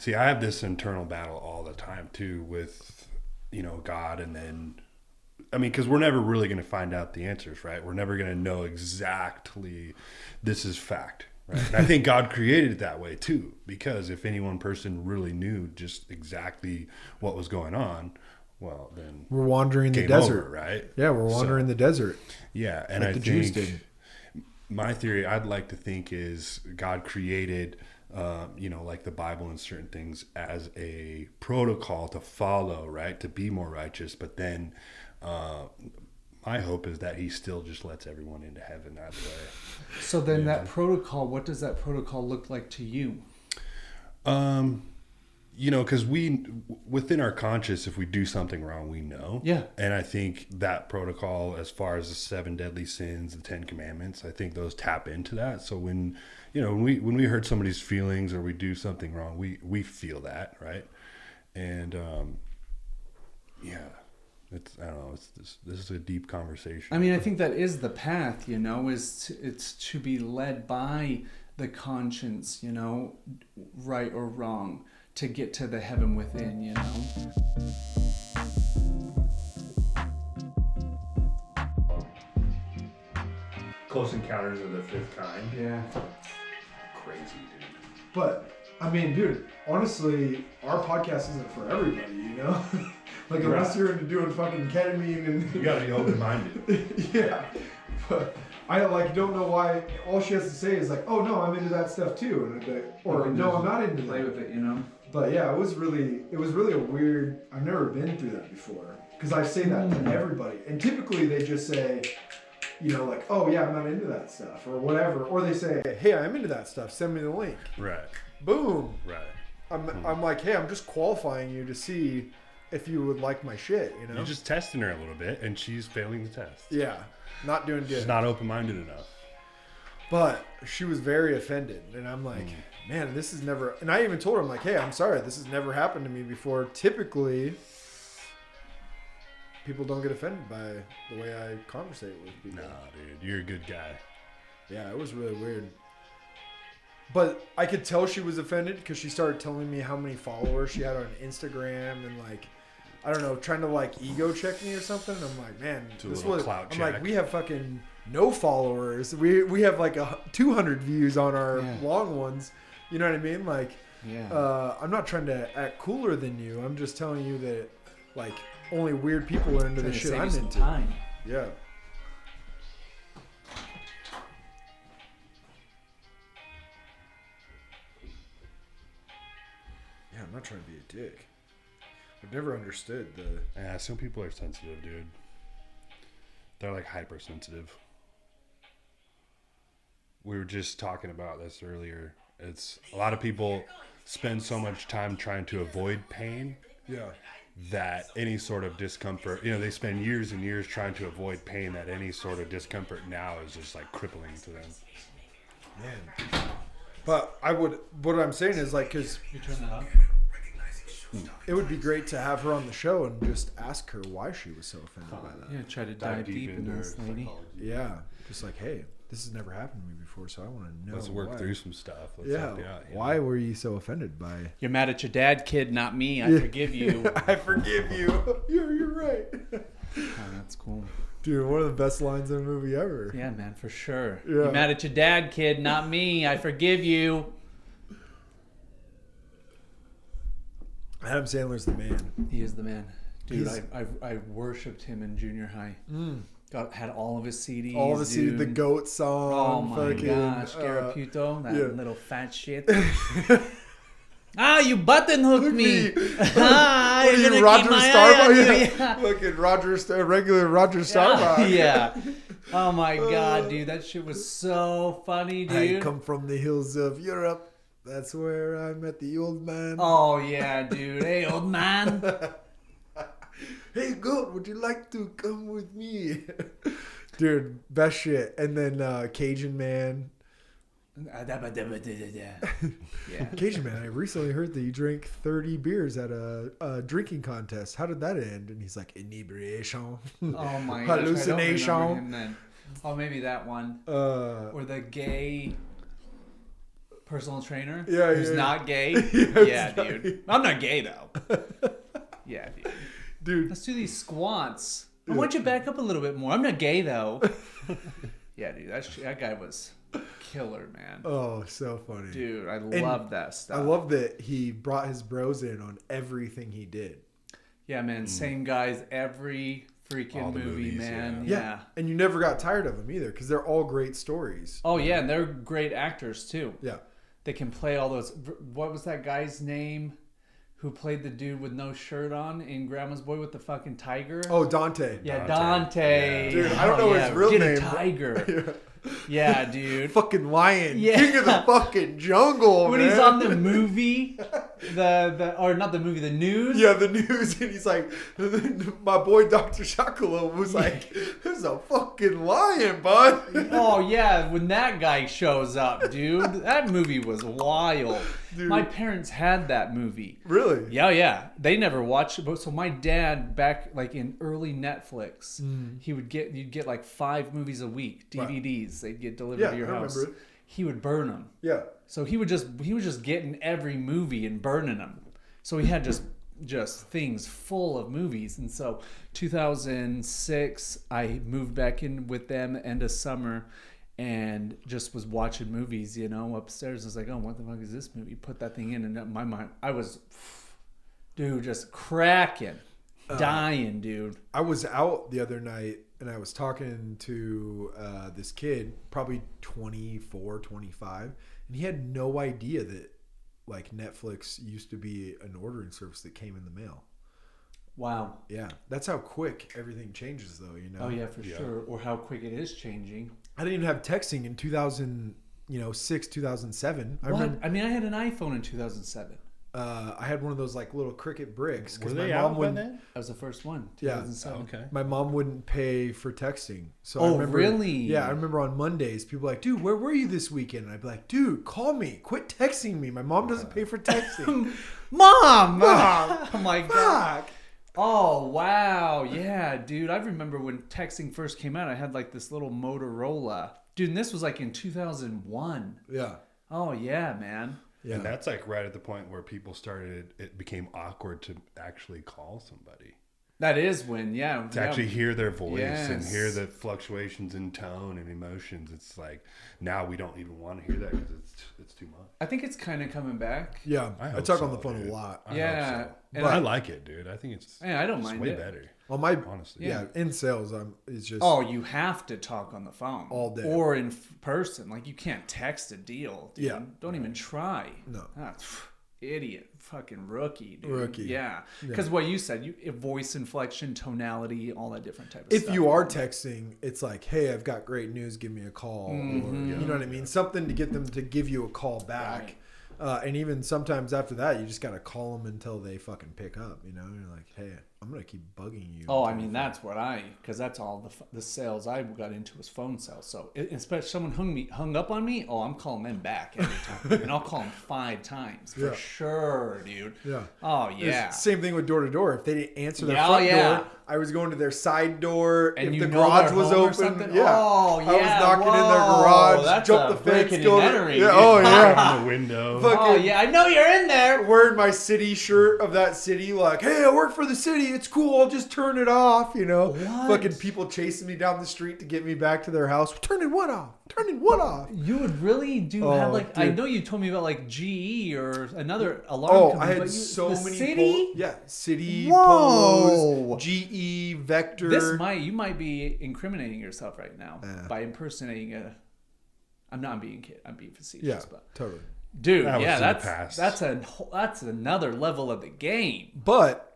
See, I have this internal battle all the time too with, God, and then, because we're never really going to find out the answers, right? We're never going to know exactly this is fact, right? And I think God created it that way too, because if any one person really knew just exactly what was going on, well, then we're wandering the game desert, over, right? Yeah, we're wandering the desert. Yeah, and like I the Jews think did. My theory, I'd like to think, is God created, like the Bible and certain things as a protocol to follow, right? To be more righteous. But then my hope is that he still just lets everyone into heaven that way. So then that protocol, what does that protocol look like to you? Because within our conscious, if we do something wrong, we know. Yeah. And I think that protocol, as far as the 7 deadly sins, the 10 commandments, I think those tap into that. So when we hurt somebody's feelings or we do something wrong, we feel that, right? And it's, I don't know, this is a deep conversation. I think that is the path, it's to be led by the conscience, right or wrong, to get to the heaven within, Close Encounters of the Fifth Kind. Yeah. Crazy, dude. But dude, honestly, our podcast isn't for everybody, Like unless you're into doing fucking ketamine and you gotta be open-minded. Yeah. But I don't know why. All she has to say is like, "Oh no, I'm into that stuff too," and no, I'm not into that. Play with it, But yeah, it was really a weird. I've never been through that before because I say that to everybody, and typically they just say, like, "Oh yeah, I'm not into that stuff," or whatever, or they say, "Hey, I'm into that stuff. Send me the link." Right. Boom. Right. I'm like, "Hey, I'm just qualifying you to see if you would like my shit." You're just testing her a little bit, and she's failing the test. Yeah. Not doing good. She's not open-minded enough. But she was very offended. And I'm like, man, this is never... And I even told her, I'm like, hey, I'm sorry. This has never happened to me before. Typically, people don't get offended by the way I conversate with people. Nah, dude. You're a good guy. Yeah, it was really weird. But I could tell she was offended because she started telling me how many followers she had on Instagram and like... I don't know, trying to like ego check me or something. I'm like, man, this was. Clout I'm check. like, we have fucking no followers. We have like 200 views on our long ones. You know what I mean? Like, I'm not trying to act cooler than you. I'm just telling you that like only weird people are into the shit I'm into. Time. Yeah. Yeah, I'm not trying to be a dick. I've never understood the... Yeah, some people are sensitive, dude. They're like hypersensitive. We were just talking about this earlier. It's a lot of people spend so much time trying to avoid pain. Yeah. That any sort of discomfort, they spend years and years trying to avoid pain, that any sort of discomfort now is just like crippling to them. Man. But what I'm saying is like, because You turn that up? it would be great to have her on the show and just ask her why she was so offended by that. Yeah, try to dive deep into this lady. Yeah. Just like, hey, this has never happened to me before, so I want to know. Let's work why. through some stuff. Let's Yeah. help you out, Why were you so offended by... You're mad at your dad, kid, not me. I forgive you. I forgive you. You're right. Oh, that's cool. Dude, one of the best lines in a movie ever. Yeah, man, for sure. Yeah. You're mad at your dad, kid, not me. I forgive you. Adam Sandler's the man. He is the man. Dude, I worshipped him in junior high. Had all of his CDs. All the CDs, the GOAT song. Oh my fucking, gosh, Garaputo, that little fat shit. You button hooked me. What are you, Roger Starbuck? Yeah. Fucking regular Roger Starbuck. Yeah. Oh my god, dude, that shit was so funny, dude. I come from the hills of Europe. That's where I met the old man. Oh yeah, dude. Hey, old man. Hey, goat, would you like to come with me? Dude, best shit. And then Cajun Man. Yeah. Cajun Man, I recently heard that you drank 30 beers at a drinking contest. How did that end? And he's like, inebriation. Oh my gosh. Hallucination. I don't remember him then. Oh, maybe that one. Or the gay... personal trainer Yeah, who's yeah. not gay. Yeah, Dude. I'm not gay though. Yeah, Dude. Let's do these squats. I want you to back up a little bit more. I'm not gay though. Yeah, dude. That guy was killer, man. Oh, so funny. Dude, I love that stuff. I love that he brought his bros in on everything he did. Yeah, man. Same guys every freaking movie, movies, man. Yeah. And you never got tired of them either because they're all great stories. Oh, yeah. And they're great actors, too. Yeah. They can play all those. What was that guy's name who played the dude with no shirt on in Grandma's Boy with the fucking tiger? Oh, Dante. Yeah, Dante. Yeah. Dude, I don't know his real Get name. a tiger. Yeah, dude. Fucking lion. Yeah. King of the fucking jungle, When man. he's on the movie, or not the movie, the news. Yeah, the news, and he's like, my boy Dr. Shakalo was like, there's a fucking lion, bud. Oh, yeah, when that guy shows up, dude. That movie was wild. Dude. My parents had that movie. Really? Yeah, yeah. They never watched it. But so my dad, back like in early Netflix, you'd get like 5 movies a week, DVDs. They'd get delivered to your house. Remember it. He would burn them. Yeah. So he was just getting every movie and burning them. So he had just things full of movies. And so 2006, I moved back in with them end of summer and just was watching movies, upstairs. I was like, oh, what the fuck is this movie? Put that thing in, and in my mind, I was, dude, just cracking, dying, dude. I was out the other night and I was talking to this kid, probably 24, 25, and he had no idea that like Netflix used to be an ordering service that came in the mail. Wow. Yeah, that's how quick everything changes, though. Oh yeah, for sure. Or how quick it is changing. I didn't even have texting in 2006, 2007. I had an iPhone in 2007. I had one of those like little Cricket bricks Were because they my out mom by wouldn't. then? That was the first one. Yeah. 2007. Okay. My mom wouldn't pay for texting. So Oh, I remember, really? Yeah, I remember on Mondays, people were like, dude, where were you this weekend? And I'd be like, dude, call me. Quit texting me. My mom doesn't pay for texting. Mom! Mom! Oh my god. Fuck! Oh wow, yeah, dude. I remember when texting first came out. I had like this little Motorola, dude. And this was like in 2001. Yeah. Oh yeah, man. Yeah. And that's like right at the point where people it became awkward to actually call somebody. That is when, yeah. To actually hear their voice and Yes. hear the fluctuations in tone and emotions. It's like, now we don't even want to hear that because it's too much. I think it's kind of coming back. Yeah. I I hope talk so, on the phone dude. a lot. I Yeah. hope so. And But I like it, dude. I think it's Yeah, I don't mind way it. better. On my Honestly. yeah, in sales, it's just Oh, you have to talk on the phone All day. or in person. Like you can't text a deal. Dude. Yeah. Don't even try. No. Idiot, fucking rookie, dude. Rookie. Yeah, because what you said, voice inflection, tonality, all that different type of if stuff. you are texting, it's like, hey, I've got great news, give me a call. Or, you know what I mean? Something to get them to give you a call back. And even sometimes after that, you just got to call them until they fucking pick up. You're like, hey, I'm going to keep bugging you. Oh, I mean, that's what because that's all the sales I got into was phone sales. So, especially someone hung up on me, I'm calling them back every time. And I'll call them 5 times for sure, dude. Yeah. Oh, yeah. Same thing with door to door. If they didn't answer their Yeah, front yeah. door, I was going to their side door. And if you the know garage they're was home or open, something? yeah. Oh, yeah. I was knocking in their Whoa, garage, that's jump a the fence, breaking go and to, entering, yeah, dude. oh yeah. On the window. Oh, yeah, I know you're in there. Wearing my city shirt of that city, like, hey, I work for the city. It's cool. I'll just turn it off. What? Fucking people chasing me down the street to get me back to their house. Turning what off? Turning what off? You would really have like, dude. I know you told me about like GE or another alarm Oh, company. I had but so the many. city? City, Whoa. Polos, GE, Vector. You might be incriminating yourself right now by impersonating I'm not being kid. I'm being facetious. Yeah, But totally. dude, That was yeah, in the past. that's another level of the game. But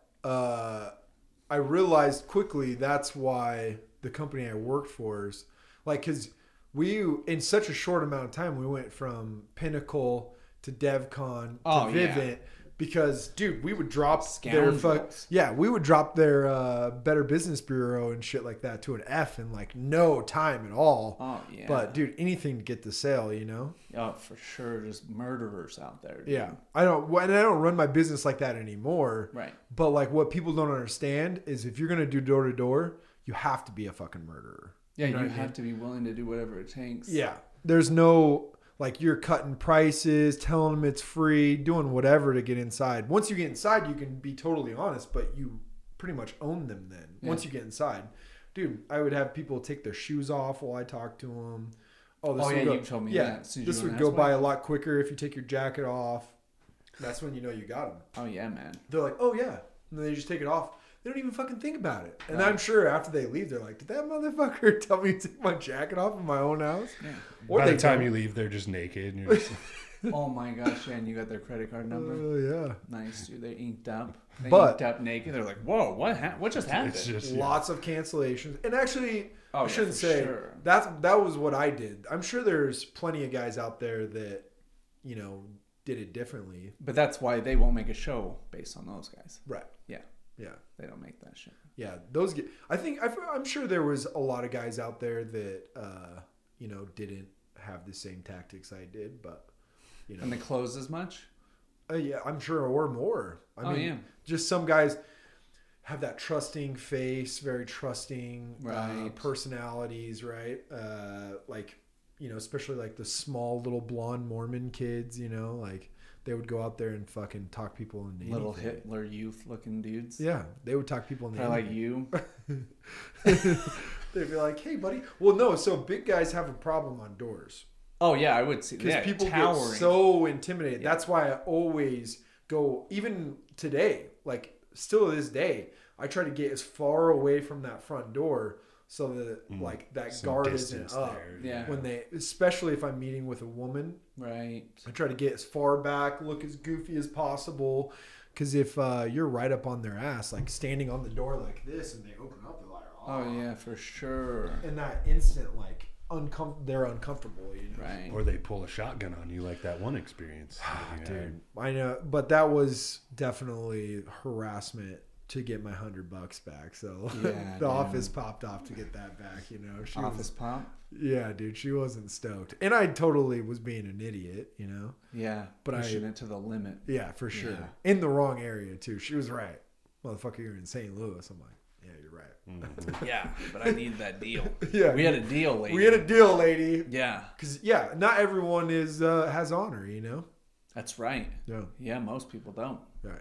I realized quickly that's why the company I worked for is like, because we, in such a short amount of time, we went from Pinnacle to DevCon to Oh, yeah. Vivint. Because, dude, we would drop Scoundrels. we would drop their Better Business Bureau and shit like that to an F in like no time at all. Oh yeah. But, dude, anything to get the sale, Oh, for sure, just murderers out there. Dude. Yeah, I don't run my business like that anymore. Right. But like, what people don't understand is if you're gonna do door to door, you have to be a fucking murderer. Yeah, know you what I mean? have to be willing to do whatever it takes. Yeah, there's no Like you're cutting prices, telling them it's free, doing whatever to get inside. Once you get inside, you can be totally honest, but you pretty much own them then. Yeah. Once you get inside. Dude, I would have people take their shoes off while I talk to them. You told me that. This would go by a lot quicker if you take your jacket off. That's when you know you got them. Oh, yeah, man. They're like, oh, yeah. And then they just take it off. They don't even fucking think about it. And I'm sure after they leave, they're like, did that motherfucker tell me to take my jacket off in my own house? Yeah. Or by the time you leave, they're just naked. And you're just... Oh, my gosh. And you got their credit card number? Oh, yeah. Nice, dude. They inked up. Inked up naked. They're like, whoa, what just happened? It's just, lots of cancellations. And actually, I shouldn't say, sure. that was what I did. I'm sure there's plenty of guys out there that, you know, did it differently. But that's why they won't make a show based on those guys. Right. Yeah. Yeah. They don't make that shit. Yeah. I'm sure there was a lot of guys out there that, you know, didn't have the same tactics I did, but, you know. And they close as much? Yeah, I'm sure, or more. I mean, just some guys have that trusting face, very trusting personalities, right? Like, you know, especially like the small little blonde Mormon kids, you know, like they would go out there and fucking talk people into little anything. Hitler youth looking dudes. Yeah, they would talk people into like you. They'd be like, hey, buddy. Well, no, so big guys have a problem on doors. Oh, yeah, I would see. Because people get so intimidated. Yeah. That's why I always go, even today, like still to this day, I try to get as far away from that front door so that like that some guard isn't up. There. Yeah. When they, especially if I'm meeting with a woman. Right. I try to get as far back, look as goofy as possible. Because if you're right up on their ass, like standing on the door like this and they open up, they're like, oh yeah, for sure. And that instant, like, they're uncomfortable, you know? Right. Or they pull a shotgun on you like that one experience. Dude, I know. But that was definitely harassment to get my $100 back. So the office popped off to get that back, you know. Office pop? Yeah, dude, she wasn't stoked. And I totally was being an idiot, you know. Yeah, but pushing it to the limit. Yeah, for sure. Yeah. In the wrong area, too. She was right. Motherfucker, you're in St. Louis. I'm like, yeah, you're right. Mm-hmm. Yeah, but I need that deal. Yeah, we had a deal, lady. We had a deal, lady. Yeah. Because, not everyone has honor, you know. That's right. Yeah. Yeah, most people don't. Right.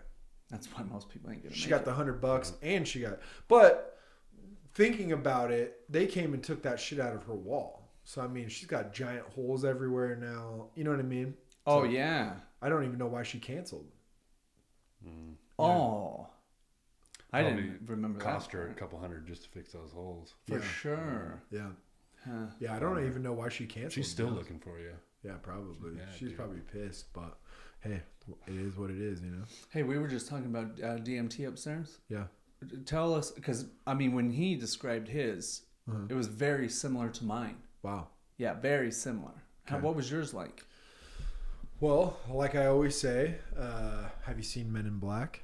That's why most people ain't gonna make it. She got the $100 and she got, but thinking about it, they came and took that shit out of her wall. So I mean, she's got giant holes everywhere now. You know what I mean? Oh yeah. I don't even know why she canceled. Oh. I didn't remember that. Cost her a couple $100 just to fix those holes. For sure. Yeah. Huh. Yeah, I don't even know why she canceled. She's still looking for you. Yeah, probably. She's probably pissed, but hey, it is what it is, you know? Hey, we were just talking about DMT upstairs. Yeah. Tell us, because, I mean, when he described his, it was very similar to mine. Wow. Yeah, very similar. Okay. What was yours like? Well, like I always say, have you seen Men in Black?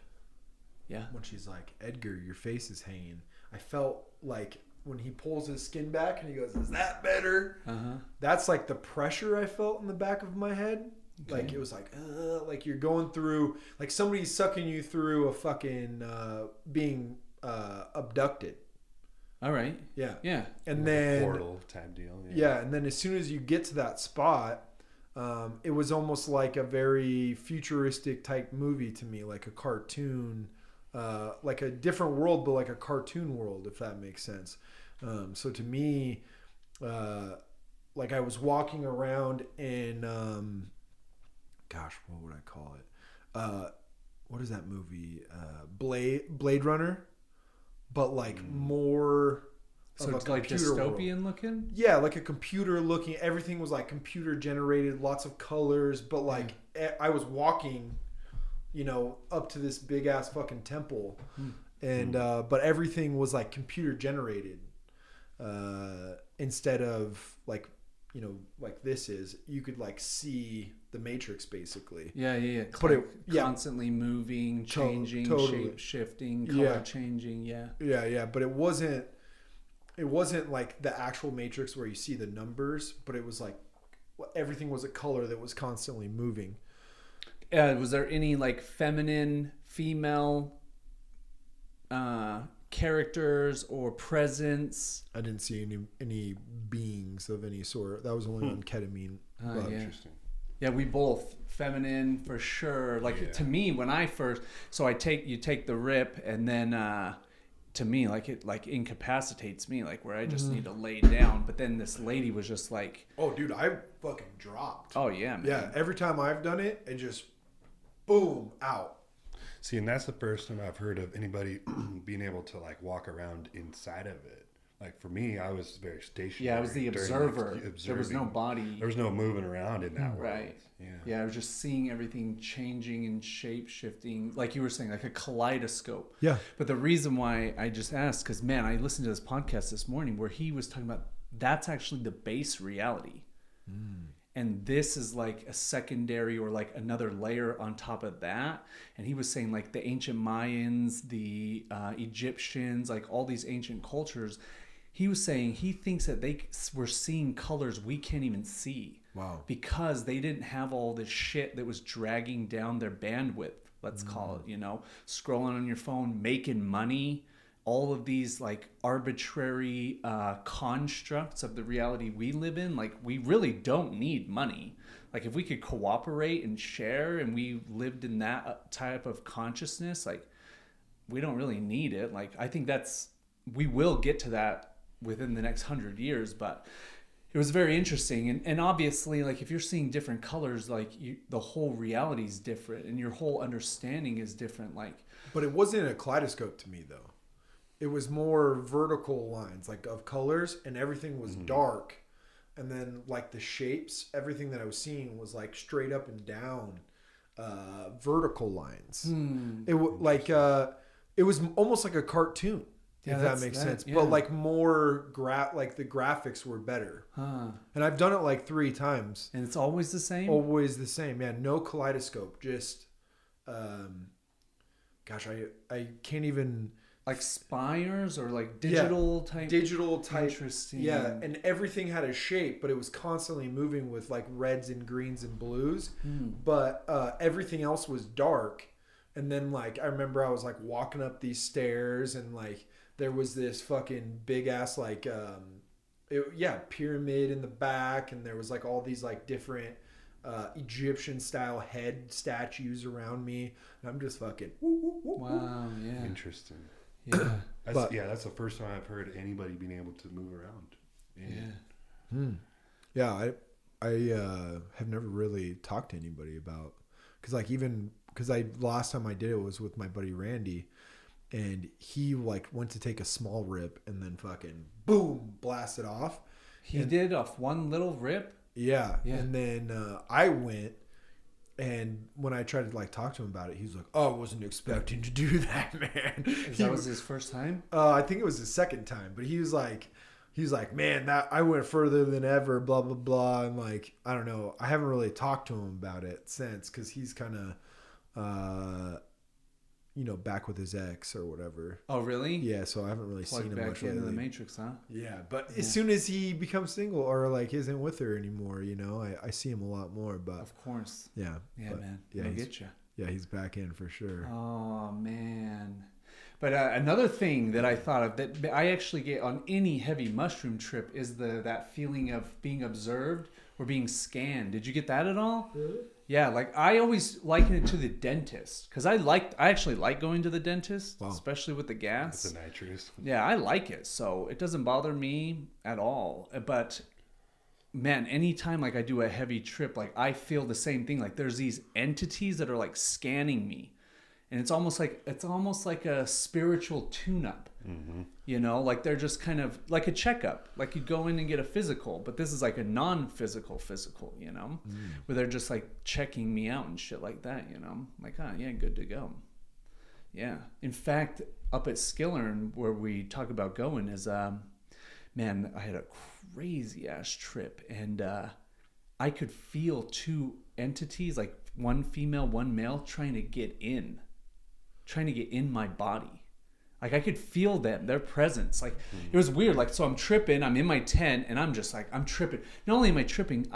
Yeah. When she's like, Edgar, your face is hanging. I felt like when he pulls his skin back and he goes, is that better? Uh-huh. That's like the pressure I felt in the back of my head. Okay. Like it was like you're going through, like somebody's sucking you through a fucking being abducted. All right. Yeah. Yeah. And like then a portal type deal. Yeah. And then as soon as you get to that spot, it was almost like a very futuristic type movie to me, like a cartoon, like a different world, but like a cartoon world, if that makes sense. So to me, like I was walking around in, gosh, what would I call it? What is that movie? Blade Runner, but like more. So it's like dystopian world. Looking? Yeah, like a computer looking. Everything was like computer generated, lots of colors, but like I was walking, you know, up to this big ass fucking temple, and but everything was like computer generated, instead of like, you know, like this is, you could like see the Matrix basically. Yeah. But constantly moving, changing, totally. shape shifting, color changing. Yeah. But it wasn't like the actual Matrix where you see the numbers, but it was like everything was a color that was constantly moving. Was there any like feminine, female characters or presence. I didn't see any beings of any sort. That was only on ketamine. Yeah. Interesting. Yeah, we both feminine for sure. Like to me, when I first, so you take the rip, and then to me, like it like incapacitates me, like where I just need to lay down. But then this lady was just like, oh, dude, I fucking dropped. oh yeah, man. Yeah, every time I've done it, it just boom out. See, and that's the first time I've heard of anybody being able to like walk around inside of it. Like for me, I was very stationary. Yeah, I was the observer. There was no body. There was no moving around in that world. Right. Yeah, I was just seeing everything changing and shape shifting, like you were saying, like a kaleidoscope. Yeah. But the reason why I just asked, because man, I listened to this podcast this morning where he was talking about that's actually the base reality. And this is like a secondary or like another layer on top of that. And he was saying like the ancient Mayans, the Egyptians, like all these ancient cultures, he was saying he thinks that they were seeing colors we can't even see. Wow. Because they didn't have all this shit that was dragging down their bandwidth, let's call it, you know, scrolling on your phone, making money, all of these like arbitrary constructs of the reality we live in. Like we really don't need money. Like if we could cooperate and share and we lived in that type of consciousness, like we don't really need it. Like I think we will get to that within the next 100 years, but it was very interesting. And obviously, like if you're seeing different colors, like the whole reality is different and your whole understanding is different. Like, but it wasn't a kaleidoscope to me though. It was more vertical lines like of colors, and everything was dark. And then like the shapes, everything that I was seeing was like straight up and down vertical lines. It was almost like a cartoon. Yeah, if that makes sense. Yeah. But like more like the graphics were better. And I've done it like 3 times. And it's always the same? Always the same. Yeah, no kaleidoscope. Just gosh, I can't even like spires or like digital type. Interesting. Yeah, and everything had a shape, but it was constantly moving with like reds and greens and blues. But everything else was dark. And then like I remember I was like walking up these stairs, and like there was this fucking big ass like pyramid in the back, and there was like all these like different Egyptian style head statues around me, and I'm just fucking wow. Yeah, interesting. Yeah. That's the first time I've heard anybody being able to move around. Yeah, I have never really talked to anybody about, because last time I did it was with my buddy Randy, and he like went to take a small rip and then fucking boom, blasted off. He did off one little rip. Yeah. And then I went, and when I tried to like talk to him about it, he was like, "Oh, I wasn't expecting to do that, man." That was his first time? I think it was his second time, but he was like, "Man, that I went further than ever." Blah blah blah, and like I don't know. I haven't really talked to him about it since, because he's kind of, back with his ex or whatever. Oh really? Yeah, so I haven't really seen him much lately. Into the Matrix, huh? Yeah, but as soon as he becomes single or like isn't with her anymore, I see him a lot more. But of course. Yeah. Man. Yeah, I'll get you. Yeah, he's back in for sure. Oh man. But another thing that I thought of that I actually get on any heavy mushroom trip is that feeling of being observed or being scanned. Did you get that at all? Really? Yeah, like I always liken it to the dentist, because I actually like going to the dentist, especially with the gas. That's the nitrous. Yeah, I like it, so it doesn't bother me at all. But man, anytime like I do a heavy trip, like I feel the same thing. Like there's these entities that are like scanning me, and it's almost like a spiritual tune-up. Like they're just kind of like a checkup, like you go in and get a physical, but this is like a non-physical physical, where they're just like checking me out and shit like that, like, oh yeah, good to go. Yeah. In fact, up at Skillern, where we talk about going, is man, I had a crazy ass trip, and I could feel 2 entities, like one female, one male, trying to get in my body. Like I could feel them, their presence. Like it was weird. Like so I'm tripping, I'm in my tent and I'm just like I'm tripping. Not only am I tripping,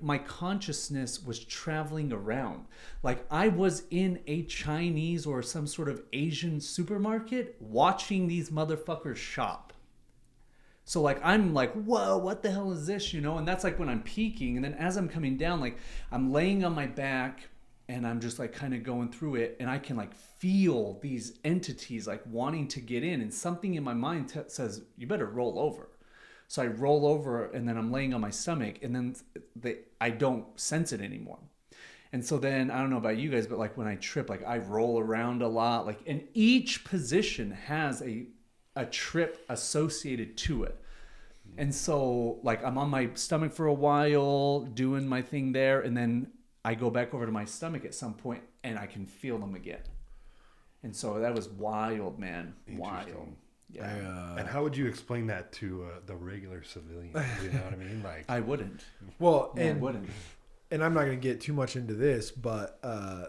my consciousness was traveling around. Like I was in a Chinese or some sort of Asian supermarket watching these motherfuckers shop. So like I'm like, whoa, what the hell is this? And that's like when I'm peaking, and then as I'm coming down, like I'm laying on my back and I'm just like kind of going through it, and I can like feel these entities like wanting to get in, and something in my mind says you better roll over. So I roll over, and then I'm laying on my stomach, and then I don't sense it anymore. And so then I don't know about you guys, but like when I trip, like I roll around a lot, like, and each position has a trip associated to it. And so like I'm on my stomach for a while doing my thing there, and then I go back over to my stomach at some point and I can feel them again. And so that was wild, man. Wild. Yeah. And how would you explain that to the regular civilian? You know what I mean? Like I wouldn't. Well, I wouldn't. And I'm not going to get too much into this, but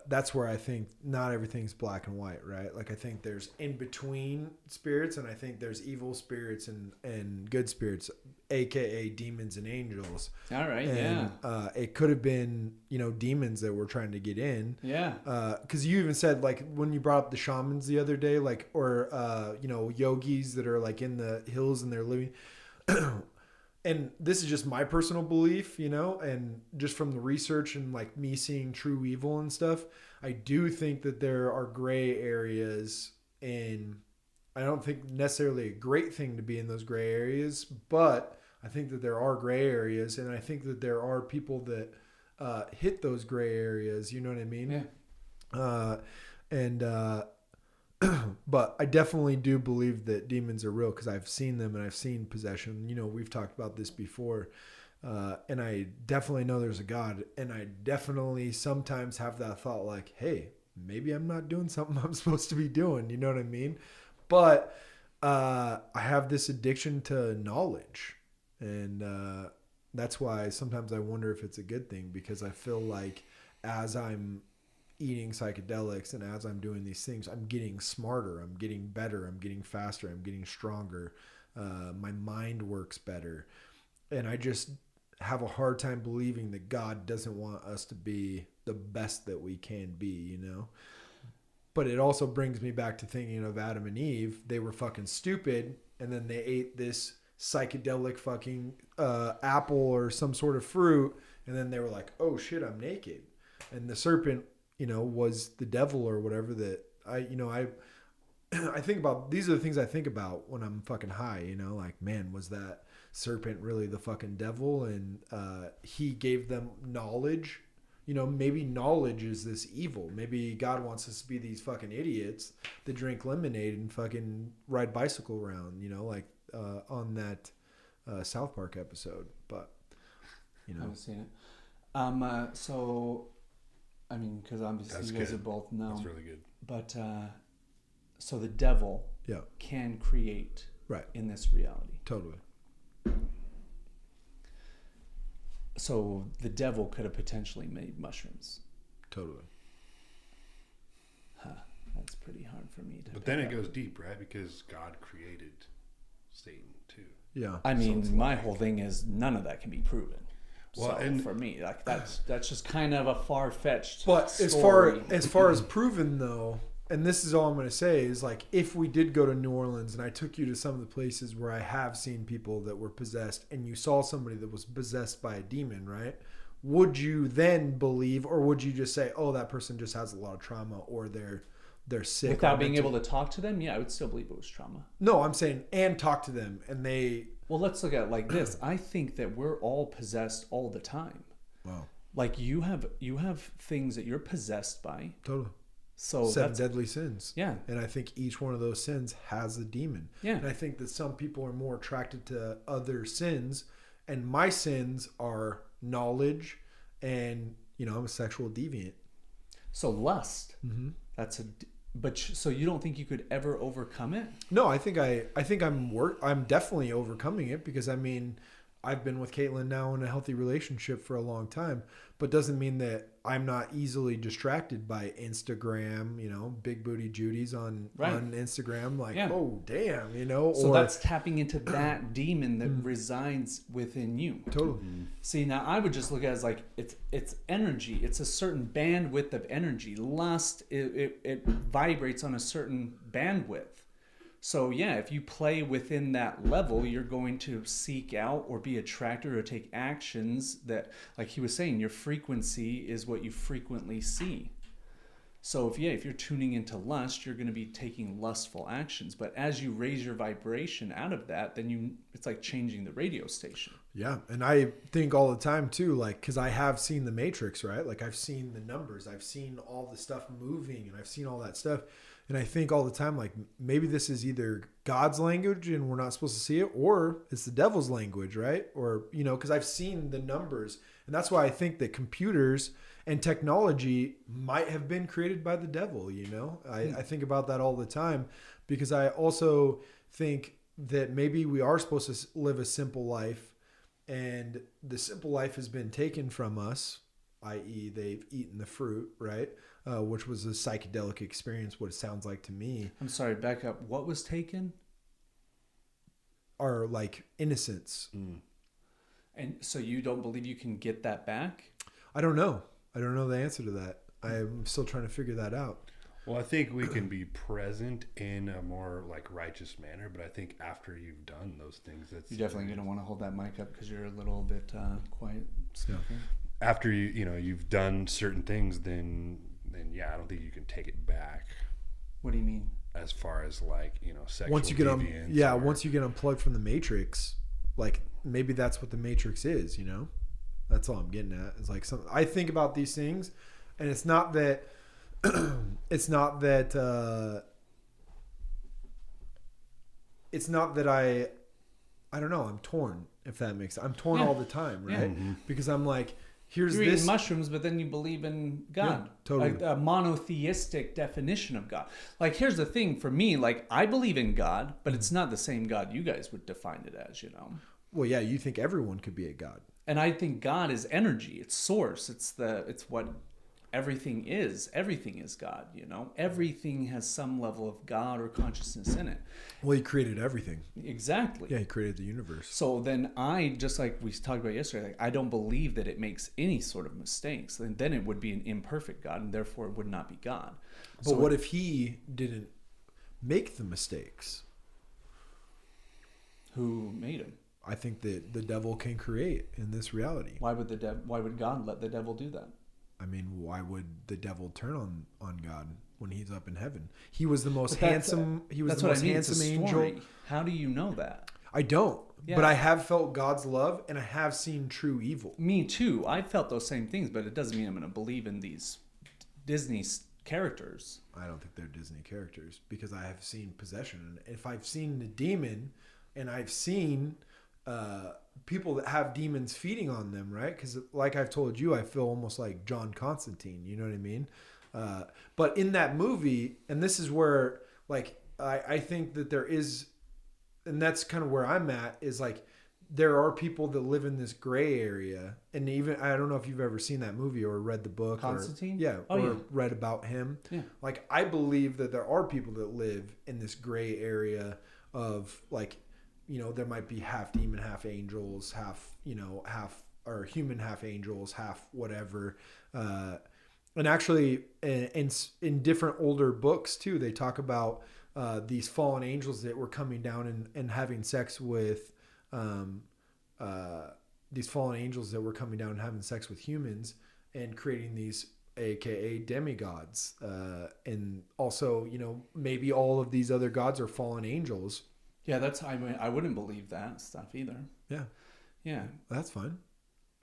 that's where I think not everything's black and white, right? Like I think there's in between spirits, and I think there's evil spirits and good spirits, aka demons and angels. All right, and, it could have been, demons that were trying to get in. Yeah. Because you even said, like, when you brought up the shamans the other day, like, or, yogis that are like in the hills and they're living. And this is just my personal belief, and just from the research and like me seeing true evil and stuff, I do think that there are gray areas, and I don't think necessarily a great thing to be in those gray areas, but I think that there are gray areas, and I think that there are people that hit those gray areas, you know what I mean? Yeah. But I definitely do believe that demons are real, because I've seen them and I've seen possession. We've talked about this before. And I definitely know there's a God. And I definitely sometimes have that thought like, hey, maybe I'm not doing something I'm supposed to be doing. You know what I mean? But I have this addiction to knowledge. And that's why sometimes I wonder if it's a good thing, because I feel like as I'm eating psychedelics and as I'm doing these things, I'm getting smarter, I'm getting better, I'm getting faster, I'm getting stronger. My mind works better. And I just have a hard time believing that God doesn't want us to be the best that we can be, But it also brings me back to thinking of Adam and Eve. They were fucking stupid, and then they ate this psychedelic fucking apple or some sort of fruit, and then they were like, oh shit, I'm naked. And the serpent was the devil or whatever. That I think about. These are the things I think about when I'm fucking high, like, man, was that serpent really the fucking devil? And he gave them knowledge. Maybe knowledge is this evil. Maybe God wants us to be these fucking idiots that drink lemonade and fucking ride bicycle around, like on that South Park episode. But, I haven't seen it. So, I mean, because obviously That's you guys good. are both know. That's really good. But, so the devil can create in this reality. Totally. So the devil could have potentially made mushrooms. Totally. That's pretty hard for me to. But then it goes deep, right? Because God created Satan too. Yeah. I mean, my whole thing is none of that can be proven. Well, so and for me, like that's just kind of a far-fetched. But story. as far as proven though, and this is all I'm going to say is, like, if we did go to New Orleans and I took you to some of the places where I have seen people that were possessed, and you saw somebody that was possessed by a demon, right? Would you then believe, or would you just say, oh, that person just has a lot of trauma, or they're sick? Without being able to talk to them? Yeah, I would still believe it was trauma. No, I'm saying, and talk to them, and they... Well, let's look at it like this. I think that we're all possessed all the time. Wow. Like you have things that you're possessed by. Totally. So 7 deadly sins. Yeah. And I think each one of those sins has a demon. Yeah. And I think that some people are more attracted to other sins. And my sins are knowledge and, I'm a sexual deviant. So lust. Mm-hmm. So you don't think you could ever overcome it? No, I think I'm definitely overcoming it, because I've been with Caitlin now in a healthy relationship for a long time, but doesn't mean that I'm not easily distracted by Instagram, big booty Judy's on Instagram. Like, oh, damn, So that's tapping into that demon that resides within you. Totally. See, now I would just look at it as like, it's energy. It's a certain bandwidth of energy. Lust, it vibrates on a certain bandwidth. So yeah, if you play within that level, you're going to seek out or be attracted or take actions that, like he was saying, your frequency is what you frequently see. So if you're tuning into lust, you're going to be taking lustful actions. But as you raise your vibration out of that, then it's like changing the radio station. Yeah, and I think all the time too, like, because I have seen the Matrix, right? Like I've seen the numbers, I've seen all the stuff moving, and I've seen all that stuff. And I think all the time, like, maybe this is either God's language and we're not supposed to see it, or it's the devil's language, right? Or, because I've seen the numbers. And that's why I think that computers and technology might have been created by the devil, I think about that all the time, because I also think that maybe we are supposed to live a simple life, and the simple life has been taken from us, i.e. they've eaten the fruit, right? Which was a psychedelic experience, what it sounds like to me. I'm sorry, back up. What was taken? Our, like, innocence. And so you don't believe you can get that back? I don't know. I don't know the answer to that. I'm still trying to figure that out. Well, I think we can be present in a more like righteous manner, but I think after you've done those things, you're definitely going to want to hold that mic up because you're a little bit quiet speaking. Yeah. After you've done certain things, then yeah, I don't think you can take it back. What do you mean? As far as like sexual once you get deviance once you get unplugged from the Matrix, like maybe that's what the Matrix is. That's all I'm getting at. It's like I think about these things, and it's not that it's not that I don't know. I'm torn. If that makes sense. I'm torn all the time, right? Yeah. Because I'm like, here's you're this eating mushrooms, but then you believe in God. Yeah, totally. Like a monotheistic definition of God. Like, here's the thing for me. Like, I believe in God, but it's not the same God you guys would define it as. Well, yeah, you think everyone could be a God. And I think God is energy. It's source. It's what everything is. Everything is God, Everything has some level of God or consciousness in it. Well, he created everything. Exactly. Yeah, he created the universe. So then just like we talked about yesterday, like I don't believe that it makes any sort of mistakes. And then it would be an imperfect God, and therefore it would not be God. But what if he didn't make the mistakes? Who made him? I think that the devil can create in this reality. Why would God let the devil do that? I mean, why would the devil turn on God when he's up in heaven? He was the most handsome. He was the most handsome angel. How do you know that? I don't. Yeah. But I have felt God's love, and I have seen true evil. Me too. I felt those same things, but it doesn't mean I'm going to believe in these Disney characters. I don't think they're Disney characters because I have seen possession. And if I've seen the demon, and I've seen people that have demons feeding on them, right? Because like I've told you, I feel almost like John Constantine, you know what I mean? But in that movie, and this is where like I think that there is, and that's kind of where I'm at, is like there are people that live in this gray area. And even, I don't know if you've ever seen that movie or read the book. Constantine? Or read about him. Yeah. Like I believe that there are people that live in this gray area of like, there might be half demon, half angels, half or human, half angels, half whatever. And actually, in different older books too, they talk about these fallen angels that were coming down and having sex with these fallen angels that were coming down and having sex with humans and creating these aka demigods. And also, maybe all of these other gods are fallen angels. Yeah, I wouldn't believe that stuff either. Yeah. Yeah. That's fine.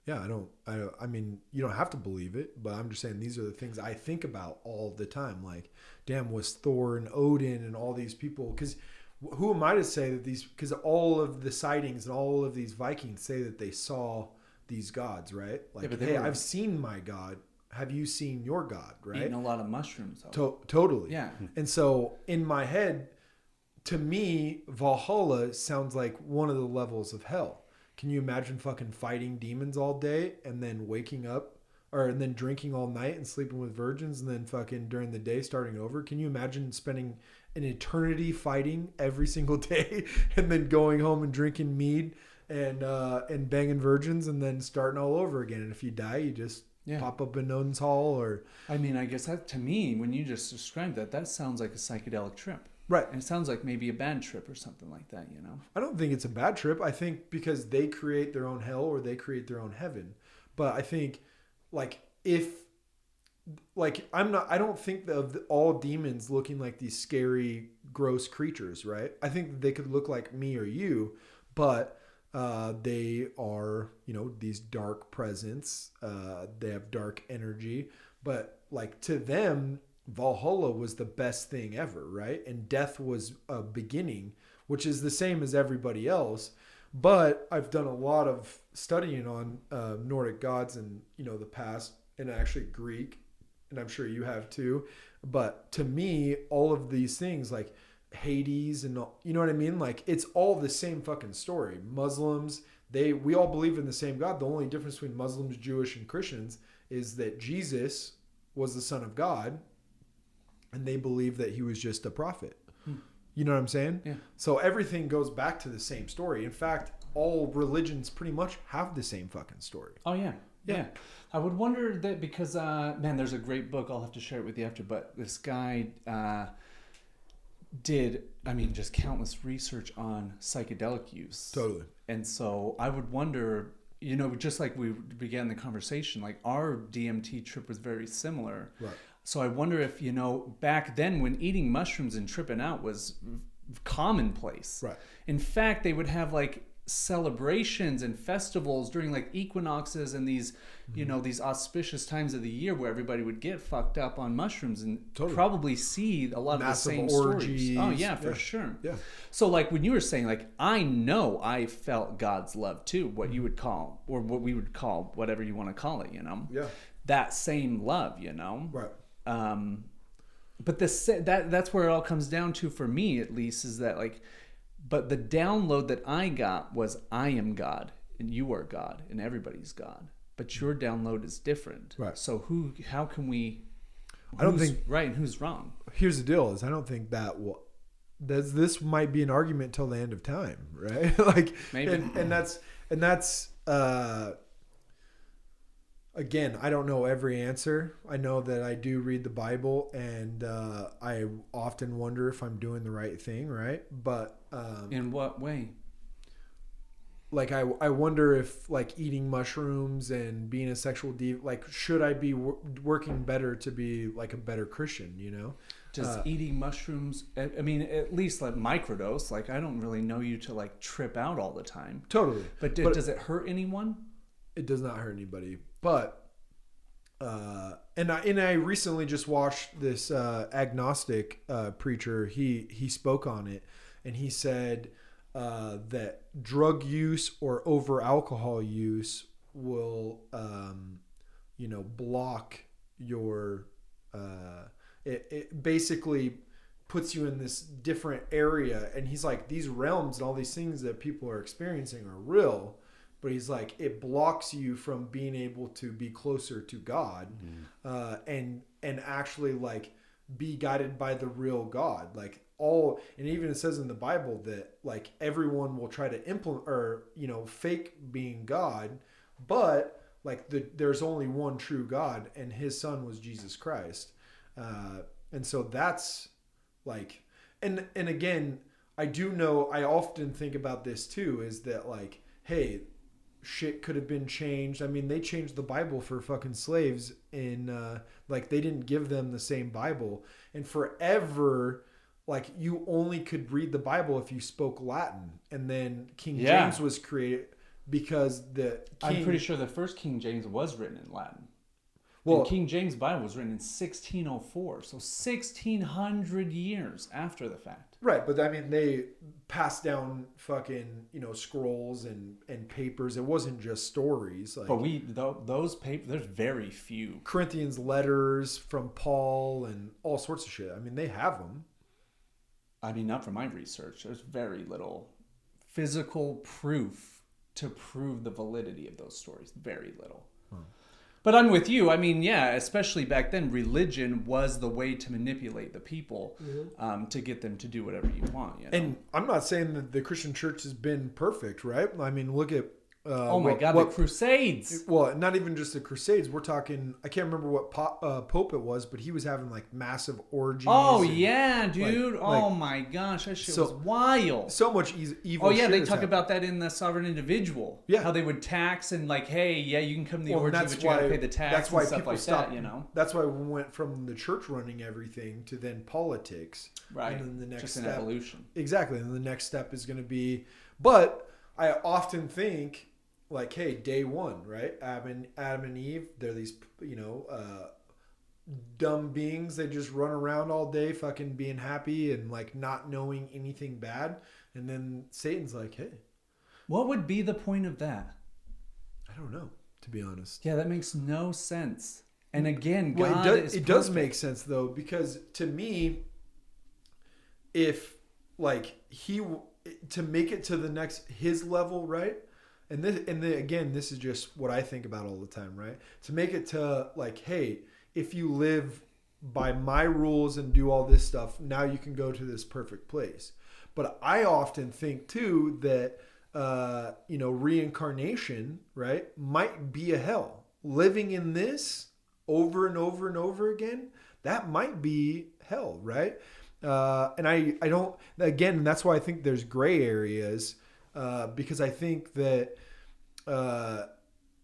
Yeah, I mean, you don't have to believe it, but I'm just saying these are the things I think about all the time. Like, damn, was Thor and Odin and all these people, because who am I to say that because all of the sightings and all of these Vikings say that they saw these gods, right? Like, hey, I've seen my God. Have you seen your God, right? Eating a lot of mushrooms. Totally. Yeah. And so in my head, to me, Valhalla sounds like one of the levels of hell. Can you imagine fucking fighting demons all day and then waking up and then drinking all night and sleeping with virgins and then fucking during the day starting over. Can you imagine spending an eternity fighting every single day and then going home and drinking mead and banging virgins and then starting all over again? And if you die, you just pop up in Odin's Hall or... I mean, I guess that, to me, when you just described that, that sounds like a psychedelic trip. Right. And it sounds like maybe a bad trip or something like that, you know? I don't think it's a bad trip. I think because they create their own hell or they create their own heaven. But I think, like, I don't think of all demons looking like these scary, gross creatures, right? I think that they could look like me or you, but they are, you know, these dark presence. They have dark energy. But, like, to them, Valhalla was the best thing ever, right? And death was a beginning, which is the same as everybody else. But I've done a lot of studying on Nordic gods and, you know, the past, and actually Greek, and I'm sure you have too. But to me, all of these things like Hades and all, you know what I mean? Like, it's all the same fucking story. Muslims, we all believe in the same God. The only difference between Muslims, Jewish, and Christians is that Jesus was the Son of God, and they believe that he was just a prophet. You know what I'm saying? Yeah. So everything goes back to the same story. In fact, all religions pretty much have the same fucking story. Oh, yeah. Yeah. I would wonder that because, man, there's a great book. I'll have to share it with you after. But this guy did, I mean, just countless research on psychedelic use. Totally. And so I would wonder, you know, just like we began the conversation, like our DMT trip was very similar. Right. So I wonder if, you know, back then when eating mushrooms and tripping out was commonplace. Right. In fact, they would have like celebrations and festivals during like equinoxes and these, you know, these auspicious times of the year where everybody would get fucked up on mushrooms and probably see a lot massive of the same orgies. stories. Oh yeah, for sure. Yeah. So like when you were saying like, I know I felt God's love too, what you would call, or what we would call, whatever you want to call it, you know? Yeah. That same love, you know? Right. But that's where it all comes down to for me, at least, is that like, but the download that I got was I am God and you are God and everybody's God, but your download is different. Right. So how can we? I don't think right and who's wrong. Here's the deal: is I don't think that this might be an argument till the end of time, right? Like maybe, and that's. Again, I don't know every answer. I know that I do read the Bible, and I often wonder if I'm doing the right thing, right? But in what way? Like I wonder if like eating mushrooms and being a sexual like should I be working better to be like a better Christian? You know, does eating mushrooms? I mean, at least like microdose. Like I don't really know you to like trip out all the time. Totally. But does it hurt anyone? It does not hurt anybody. But and I recently just watched this agnostic preacher. He spoke on it, and he said that drug use or over alcohol use will block your it basically puts you in this different area. And he's like, these realms and all these things that people are experiencing are real. But he's like, it blocks you from being able to be closer to God, and actually like be guided by the real God. Like and even it says in the Bible that like everyone will try to implement or fake being God, but like there's only one true God, and His Son was Jesus Christ, and so that's like, and again, I do know I often think about this too, is that like, hey, shit could have been changed. I mean, they changed the Bible for fucking slaves like they didn't give them the same Bible. And forever, like you only could read the Bible if you spoke Latin. And then King James was created because I'm pretty sure the first King James was written in Latin. Well, and King James Bible was written in 1604, so 1600 years after the fact. Right, but I mean, they passed down fucking scrolls and papers. It wasn't just stories. Like, but those papers, there's very few. Corinthians letters from Paul and all sorts of shit. I mean, they have them. I mean, not from my research. There's very little physical proof to prove the validity of those stories. Very little. But I'm with you. I mean, yeah, especially back then, religion was the way to manipulate the people, to get them to do whatever you want. You know? And I'm not saying that the Christian church has been perfect, right? I mean, look at the Crusades. Well, not even just the Crusades. We're talking. I can't remember what pope it was, but he was having like massive orgies. Oh yeah, dude. Oh my gosh, that shit was wild. So much evil. Oh yeah, they talk about that in the Sovereign Individual. Yeah, how they would tax and like, hey, yeah, you can come to the orgy, but you gotta pay the tax. That's why and stuff people like stopped. That, you know. That's why we went from the church running everything to then politics. Right. And then the next just step, an evolution. Exactly. And the next step is going to be. But I often think, like, hey, day one, right? Adam and Eve, they're these, dumb beings. They just run around all day fucking being happy and like not knowing anything bad. And then Satan's like, hey. What would be the point of that? I don't know, to be honest. Yeah, that makes no sense. And again, God it does make sense though, because to me, if like to make it to the next his level, right? And again, this is just what I think about all the time, right? To make it to like, hey, if you live by my rules and do all this stuff, now you can go to this perfect place. But I often think too that reincarnation, right, might be a hell. Living in this over and over and over again, that might be hell, right? And I don't, again, that's why I think there's gray areas, because I think that,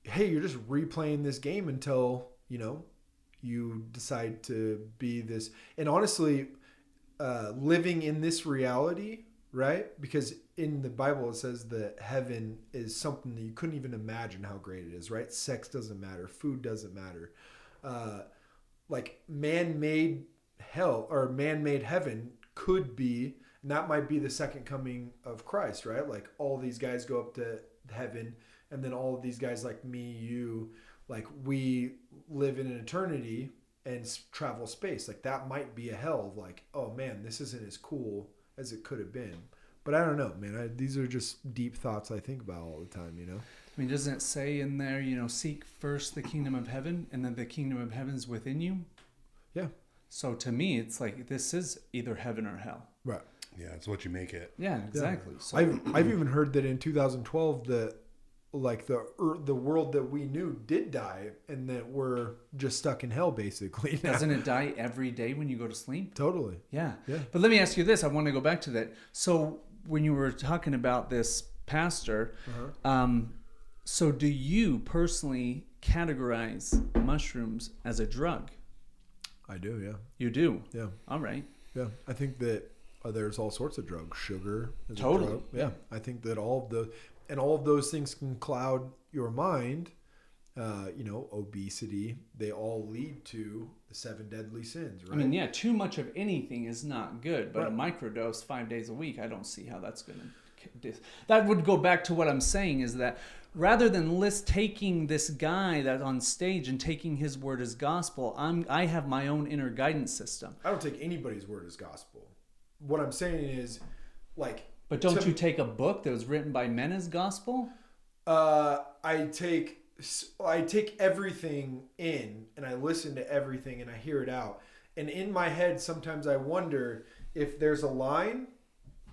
hey, you're just replaying this game until, you decide to be this. And honestly, living in this reality, right? Because in the Bible, it says that heaven is something that you couldn't even imagine how great it is, right? Sex doesn't matter. Food doesn't matter. Like man-made hell or man-made heaven could be, and that might be the second coming of Christ, right? Like all these guys go up to heaven, and then all of these guys like me, you, like we live in an eternity and travel space. Like that might be a hell of like, oh man, this isn't as cool as it could have been. But I don't know, man. These are just deep thoughts I think about all the time, I mean, doesn't it say in there, seek first the kingdom of heaven and then the kingdom of heaven's within you? Yeah. So to me, it's like this is either heaven or hell. Right. Yeah, it's what you make it. Yeah, exactly. Yeah. So I've even heard that in 2012 that like the world that we knew did die and that we're just stuck in hell basically. Doesn't it die every day when you go to sleep? Totally. Yeah. Yeah. But let me ask you this. I want to go back to that. So when you were talking about this pastor, so do you personally categorize mushrooms as a drug? I do, yeah. You do? Yeah. All right. Yeah. I think that there's all sorts of drugs. Sugar is totally. a drug. Yeah. I think that all of those things can cloud your mind. Obesity, they all lead to the 7 deadly sins, right? I mean, yeah, too much of anything is not good, but a microdose 5 days a week, I don't see how that's going to... That would go back to what I'm saying is that rather than taking this guy that's on stage and taking his word as gospel, I have my own inner guidance system. I don't take anybody's word as gospel. What I'm saying is, like... But don't you take a book that was written by men as gospel? I take everything in and I listen to everything and I hear it out. And in my head, sometimes I wonder if there's a line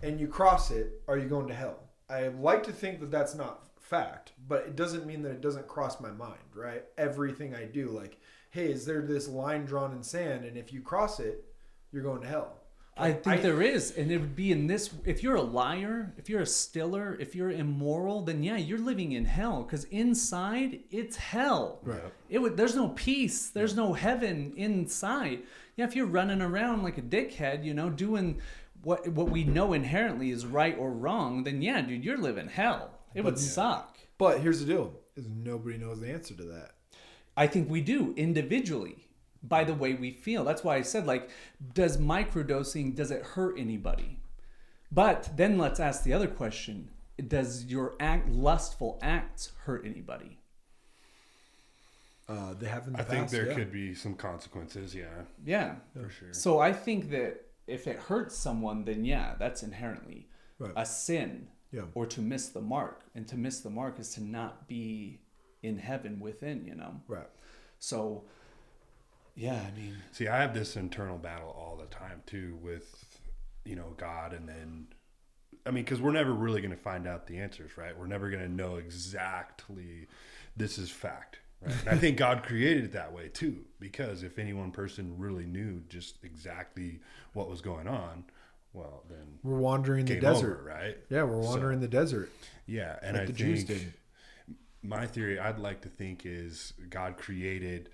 and you cross it, are you going to hell? I like to think that that's not fact, but it doesn't mean that it doesn't cross my mind, right? Everything I do, like, hey, is there this line drawn in sand? And if you cross it, you're going to hell. I think there is, and it would be in this. If you're a liar, if you're a stiller, if you're immoral, then yeah, you're living in hell. Because inside, it's hell. Right. There's no peace. There's no heaven inside. Yeah, if you're running around like a dickhead, doing what we know inherently is right or wrong, then yeah, dude, you're living hell. It would suck. But here's the deal: is nobody knows the answer to that. I think we do individually. By the way we feel. That's why I said, like, does microdosing, does it hurt anybody? But then let's ask the other question. Does your lustful acts hurt anybody? They have in the I past, think there could be some consequences, Yeah. For sure. So I think that if it hurts someone, then yeah, that's inherently a sin or to miss the mark. And to miss the mark is to not be in heaven within, Right. So, yeah, I mean, see, I have this internal battle all the time too with, God. And then, I mean, because we're never really going to find out the answers, right? We're never going to know exactly this is fact, right? And I think God created it that way too, because if any one person really knew just exactly what was going on, well, then we're wandering the desert, over, right? Yeah, we're wandering the desert. Yeah, and like I the Jews think did. My theory, I'd like to think, is God created,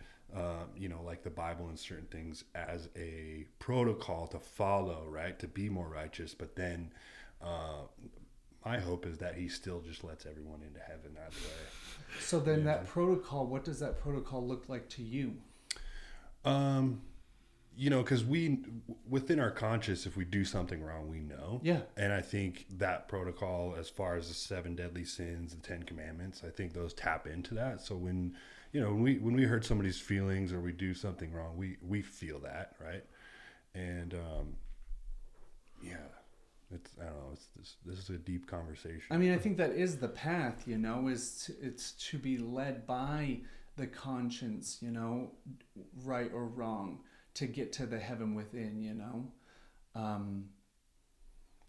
like the Bible and certain things as a protocol to follow, right? To be more righteous. But then my hope is that he still just lets everyone into heaven that way. So then that protocol, what does that protocol look like to you? Because within our conscious, if we do something wrong, we know. Yeah. And I think that protocol, as far as the 7 deadly sins, the 10 commandments, I think those tap into that. So when we hurt somebody's feelings or we do something wrong, we feel that, right? And it's, I don't know, this is a deep conversation. I mean, I think that is the path, it's to be led by the conscience, right or wrong, to get to the heaven within, And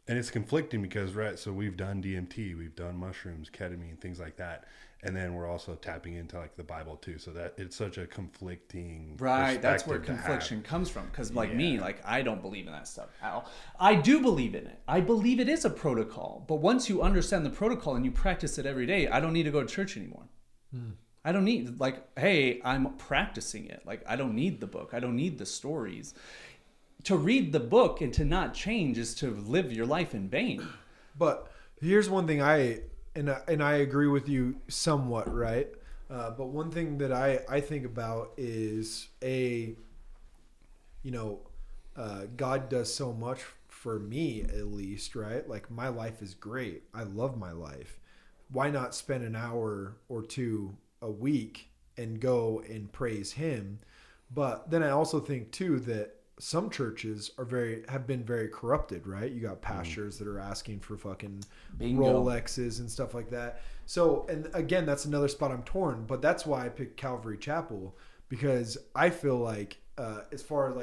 it's conflicting because, right, so we've done DMT, we've done mushrooms, ketamine, things like that. And then we're also tapping into like the Bible too. So that it's such a conflicting right. That's where confliction comes from. Because me, I don't believe in that stuff at all. I do believe in it. I believe it is a protocol. But once you understand the protocol and you practice it every day, I don't need to go to church anymore. I don't need, hey, I'm practicing it. I don't need the book. I don't need the stories. To read the book and to not change is to live your life in vain. But here's one thing I agree with you somewhat, right? But one thing that I think about is God does so much for me, at least, right? Like, my life is great. I love my life. Why not spend an hour or two a week and go and praise him? But then I also think too that some churches have been very corrupted, right? You got pastors that are asking for fucking Rolexes and stuff like that. So, and again, that's another spot I'm torn, but that's why I picked Calvary Chapel, because I feel like, as far as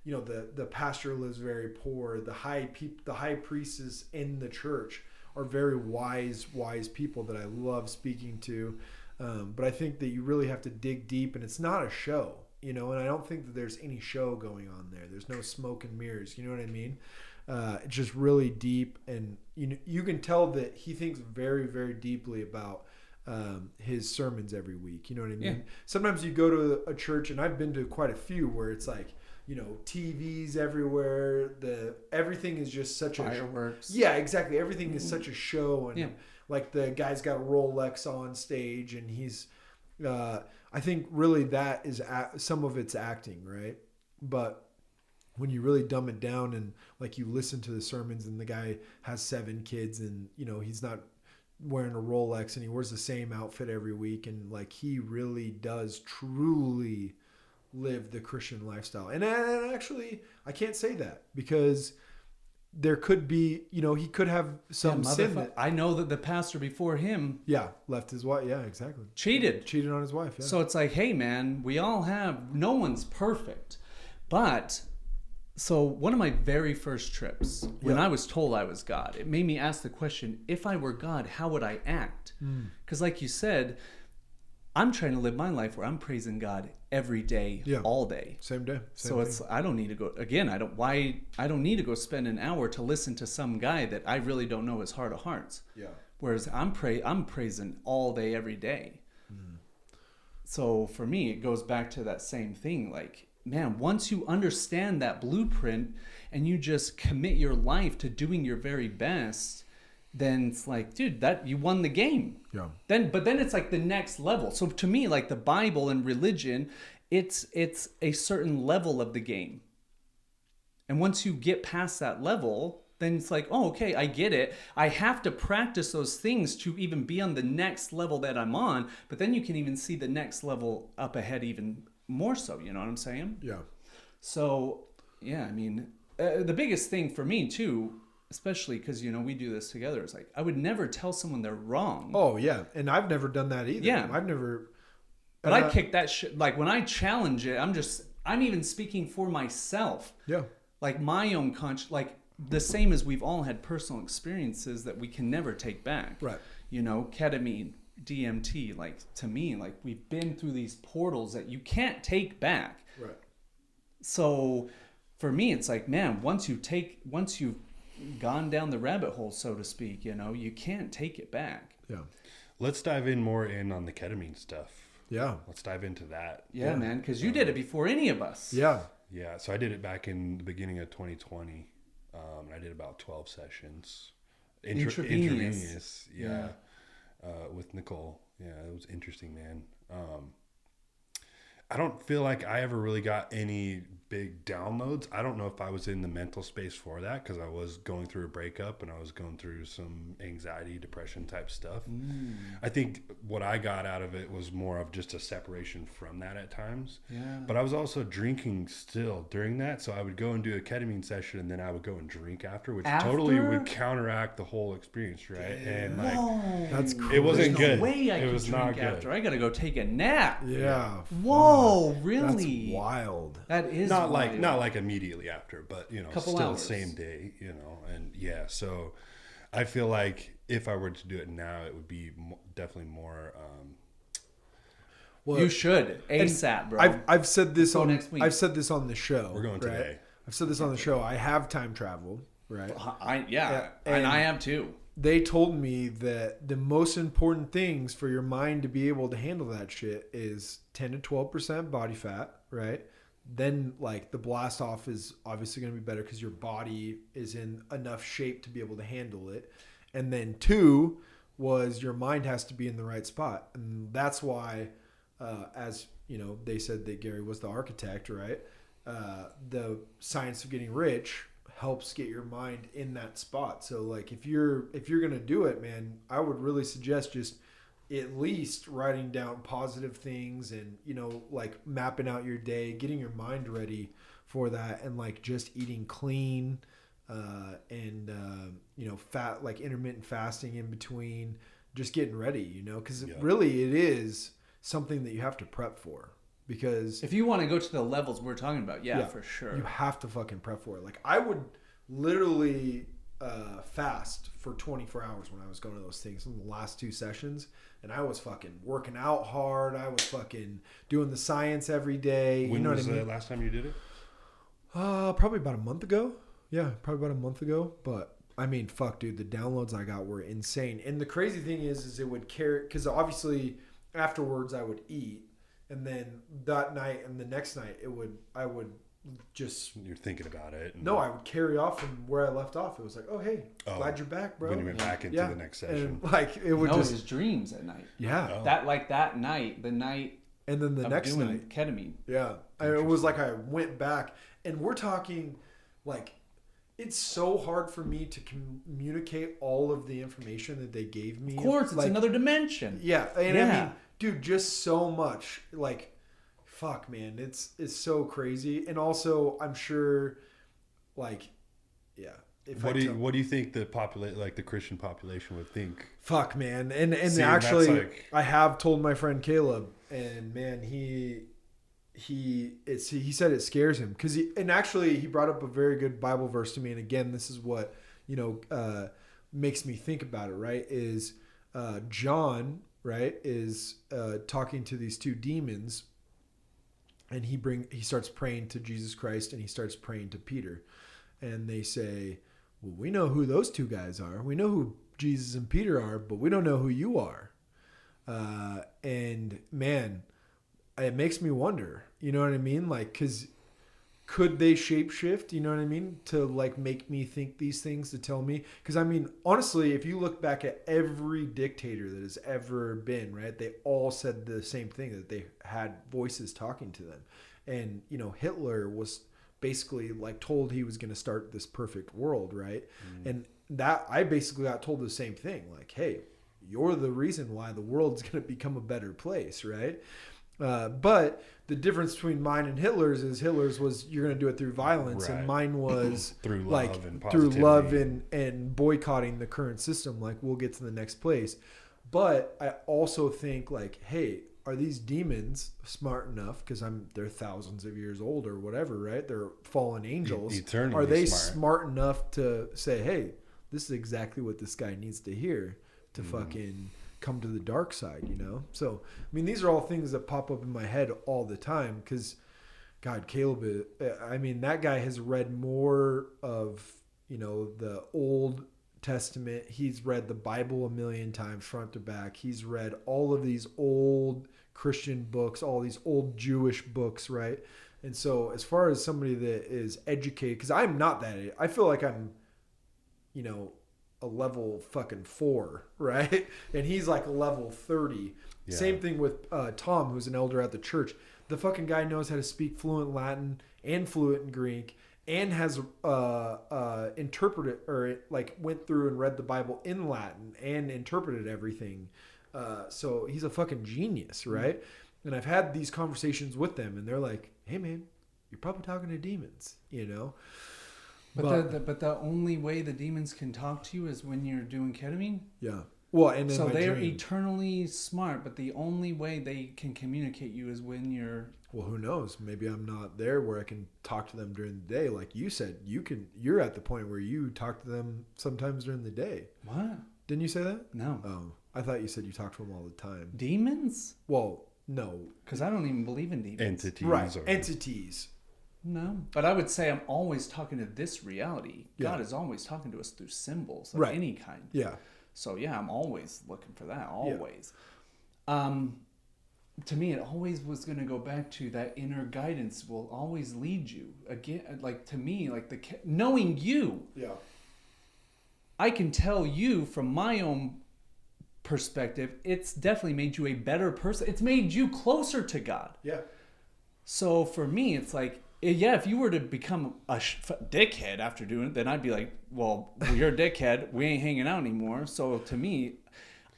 the pastor lives very poor, the high priestess in the church are very wise people that I love speaking to. But I think that you really have to dig deep, and it's not a show. And I don't think that there's any show going on there. There's no smoke and mirrors. You know what I mean? It's just really deep, and you can tell that he thinks very, very deeply about his sermons every week. You know what I mean? Yeah. Sometimes you go to a church, and I've been to quite a few, where it's like, TVs everywhere. Everything is just such fireworks. Yeah, exactly. Everything is such a show, and like the guy's got a Rolex on stage, and he's. I think really that is some of it's acting, right? But when you really dumb it down and you listen to the sermons, and the guy has 7 kids, and he's not wearing a Rolex, and he wears the same outfit every week, and he really does truly live the Christian lifestyle. And actually, I can't say that, because there could be, he could have some sin. I know that the pastor before him, left his wife. Yeah, exactly. Cheated on his wife. Yeah. So it's like, hey man, we all have. No one's perfect, but so one of my very first trips, when I was told I was God, it made me ask the question: if I were God, how would I act? Because, like you said, I'm trying to live my life where I'm praising God every day, all day. Same day. So it's, I don't need to go, again, I don't need to go spend an hour to listen to some guy that I really don't know his heart of hearts. Yeah. Whereas I'm praising all day, every day. So for me, it goes back to that same thing. Man, once you understand that blueprint and you just commit your life to doing your very best, then it's like, dude, that you won the game. Yeah. But then it's the next level. So to me, the Bible and religion, it's a certain level of the game. And once you get past that level, then it's oh, okay, I get it. I have to practice those things to even be on the next level that I'm on. But then you can even see the next level up ahead even more so. You know what I'm saying? Yeah. So, yeah, I mean, the biggest thing for me too, especially because, we do this together, it's I would never tell someone they're wrong. Oh, yeah. And I've never done that either. Yeah. I've never But I kick that shit. Like when I challenge it, I'm even speaking for myself. Yeah. Like my own like the same as we've all had personal experiences that we can never take back. Right. You know, ketamine, DMT, like to me, like we've been through these portals that you can't take back. Right. So for me, it's like, man, once you've gone down the rabbit hole, so to speak, you know, you can't take it back. Yeah. Let's dive more in on the ketamine stuff. Yeah. Let's dive into that. Yeah, man, because you did it before any of us. Yeah. Yeah. So I did it back in the beginning of 2020. I did about 12 sessions. Intravenous. Yeah. With Nicole. Yeah, it was interesting, man. I don't feel like I ever really got any big downloads. I don't know if I was in the mental space for that because I was going through a breakup and I was going through some anxiety, depression type stuff. I think what I got out of it was more of just a separation from that at times. Yeah. But I was also drinking still during that. So I would go and do a ketamine session and then I would go and drink after, which totally would counteract the whole experience, right? Yeah. And like, whoa, that's crazy. it wasn't There's good. No way I it could was drink not good. after. I gotta go take a nap. Yeah. Whoa, Fuck. really? That's wild. That is not wild. like immediately after, but you know, Couple still hours. the same day, you know, and yeah. So I feel like if I were to do it now, it would be definitely more. Well, You should ASAP, bro. I've said this Go on next week. I've said this on the show. We're going right? today. I've said this on the show. I have time travel, right? Yeah, and and I have too. They told me that the most important things for your mind to be able to handle that shit is 10 to 12% body fat, right? Then like the blast off is obviously going to be better because your body is in enough shape to be able to handle it. And then 2 was your mind has to be in the right spot. And that's why, as you know, they said that Gary was the architect, right? The science of getting rich helps get your mind in that spot. So like if you're gonna do it, man, I would really suggest just at least writing down positive things and, you know, like mapping out your day, getting your mind ready for that, and like just eating clean and you know, fat, like intermittent fasting in between, just getting ready, you know, because really it is something that you have to prep for. Because if you want to go to the levels we're talking about, yeah, for sure. You have to fucking prep for it. Like I would literally fast for 24 hours when I was going to those things in the last 2 sessions. And I was fucking working out hard. I was fucking doing the science every day. When you know was what I mean? the last time you did it? Probably about a month ago. Yeah, probably about a month ago. But I mean, fuck, dude, the downloads I got were insane. And the crazy thing is it would carry, because obviously afterwards I would eat. And then that night and the next night, I would just... You're thinking about it. No, I would carry off from where I left off. It was like, oh, hey, glad you're back, bro. When you went back into the next session. And like, it would just... his dreams at night. Yeah. Oh. That night, the night and then the of next doing night. ketamine. Yeah. It was like I went back. And we're talking, like, it's so hard for me to communicate all of the information that they gave me. Of course, it's like, another dimension. Yeah. And I mean... Dude, just so much. Like, fuck, man. It's so crazy. And also, I'm sure, like, yeah. What do you think the Christian population would think? Fuck, man. And See, actually, like... I have told my friend Caleb, and man, he said it scares him because he brought up a very good Bible verse to me. And again, this is what, you know, makes me think about it. Right? Is John, right, is talking to these 2 demons, and he starts praying to Jesus Christ, and he starts praying to Peter, and they say, well, we know who those 2 guys are. We know who Jesus and Peter are, but we don't know who you are. And man, it makes me wonder, you know what I mean? Like, because could they shapeshift, you know what I mean, to like make me think these things, to tell me? Because I mean, honestly, if you look back at every dictator that has ever been, right, they all said the same thing, that they had voices talking to them. And, you know, Hitler was basically like told he was going to start this perfect world, right? And that I basically got told the same thing, like, hey, you're the reason why the world's going to become a better place, right? But the difference between mine and Hitler's is Hitler's was you're going to do it through violence, right, and mine was through like love and through positivity. love and boycotting the current system. Like, we'll get to the next place. But I also think like, hey, are these demons smart enough, because they're thousands of years old or whatever, right? They're fallen angels. Eternally are they smart. smart enough to say, hey, this is exactly what this guy needs to hear to fucking come to the dark side, you know? So, I mean, these are all things that pop up in my head all the time, because, God, Caleb, I mean, that guy has read more of, you know, the Old Testament. He's read the Bible a million times front to back. He's read all of these old Christian books, all these old Jewish books, right? And so as far as somebody that is educated, because I'm not that, I feel like I'm, you know, a level fucking 4, right? And he's like a level 30. Yeah. Same thing with Tom, who's an elder at the church. The fucking guy knows how to speak fluent Latin and fluent in Greek, and has interpreted, or like went through and read the Bible in Latin and interpreted everything. So he's a fucking genius, right? And I've had these conversations with them, and they're like, hey man, you're probably talking to demons, you know? But the only way the demons can talk to you is when you're doing ketamine? Yeah. Well, and so they're eternally smart, but the only way they can communicate you is when you're... Well, who knows? Maybe I'm not there where I can talk to them during the day. Like you said, you're at the point where you talk to them sometimes during the day. What? Didn't you say that? No. Oh, I thought you said you talk to them all the time. Demons? Well, no. Because I don't even believe in demons. Entities. Right. Entities. No. But I would say I'm always talking to this reality. Yeah. God is always talking to us through symbols of any kind. Yeah. So yeah, I'm always looking for that. Always. Yeah. To me, it always was going to go back to that inner guidance will always lead you. Again, like to me, like knowing you. Yeah. I can tell you from my own perspective, it's definitely made you a better person. It's made you closer to God. Yeah. So for me, it's like, yeah, if you were to become a dickhead after doing it, then I'd be like, well, you're a dickhead. We ain't hanging out anymore. So to me,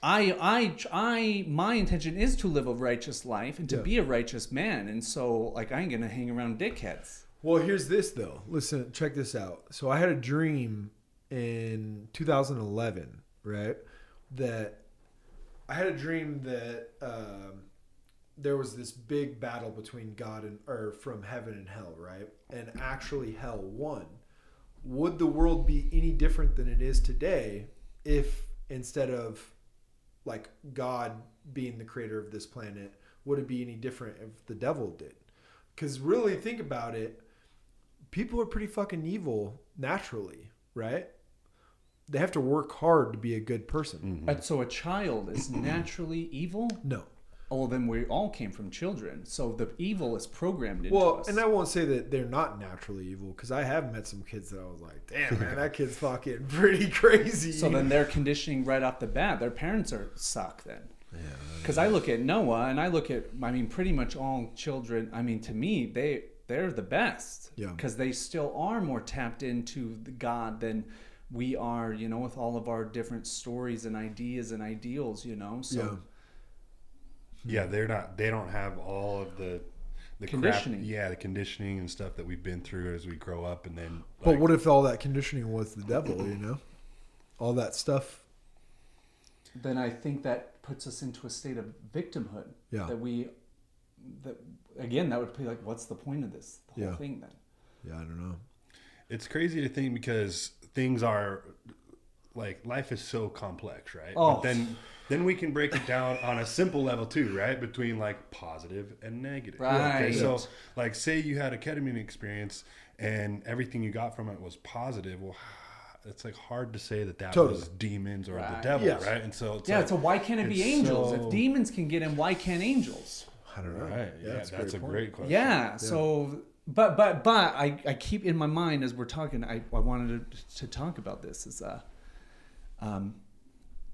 my intention is to live a righteous life and to be a righteous man. And so, like, I ain't going to hang around dickheads. Well, here's this, though. Listen, check this out. So I had a dream in 2011, right? That I had a dream that there was this big battle between God or from heaven and hell, right? And actually hell won. Would the world be any different than it is today if instead of like God being the creator of this planet, would it be any different if the devil did? Because really think about it, people are pretty fucking evil naturally, right? They have to work hard to be a good person. Mm-hmm. So a child is naturally evil? No. Oh, then we all came from children. So the evil is programmed into us. Well, and I won't say that they're not naturally evil, because I have met some kids that I was like, damn, man, that kid's fucking pretty crazy. So then they're conditioning right off the bat. Their parents suck then. Yeah. Because I look at Noah, and I look at, I mean, pretty much all children, I mean, to me, they're the best. Yeah. Because they still are more tapped into the God than we are, you know, with all of our different stories and ideas and ideals, you know. So. Yeah, they don't have all of the conditioning. Crap, the conditioning and stuff that we've been through as we grow up, and then. But what if all that conditioning was the devil? You know, all that stuff. Then I think that puts us into a state of victimhood. Yeah. That again, that would be like, what's the point of this whole thing then? Yeah, I don't know. It's crazy to think because things are like life is so complex, right? Oh. But then we can break it down on a simple level too, right? Between like positive and negative. Right. Okay, so like say you had a ketamine experience and everything you got from it was positive. Well, it's like hard to say that was demons or the devil, right? And so it's so why can't it be angels? If demons can get in, why can't angels? I don't know. Right. Yeah, that's a great question. Yeah. So, but I keep in my mind as we're talking. I wanted to talk about this is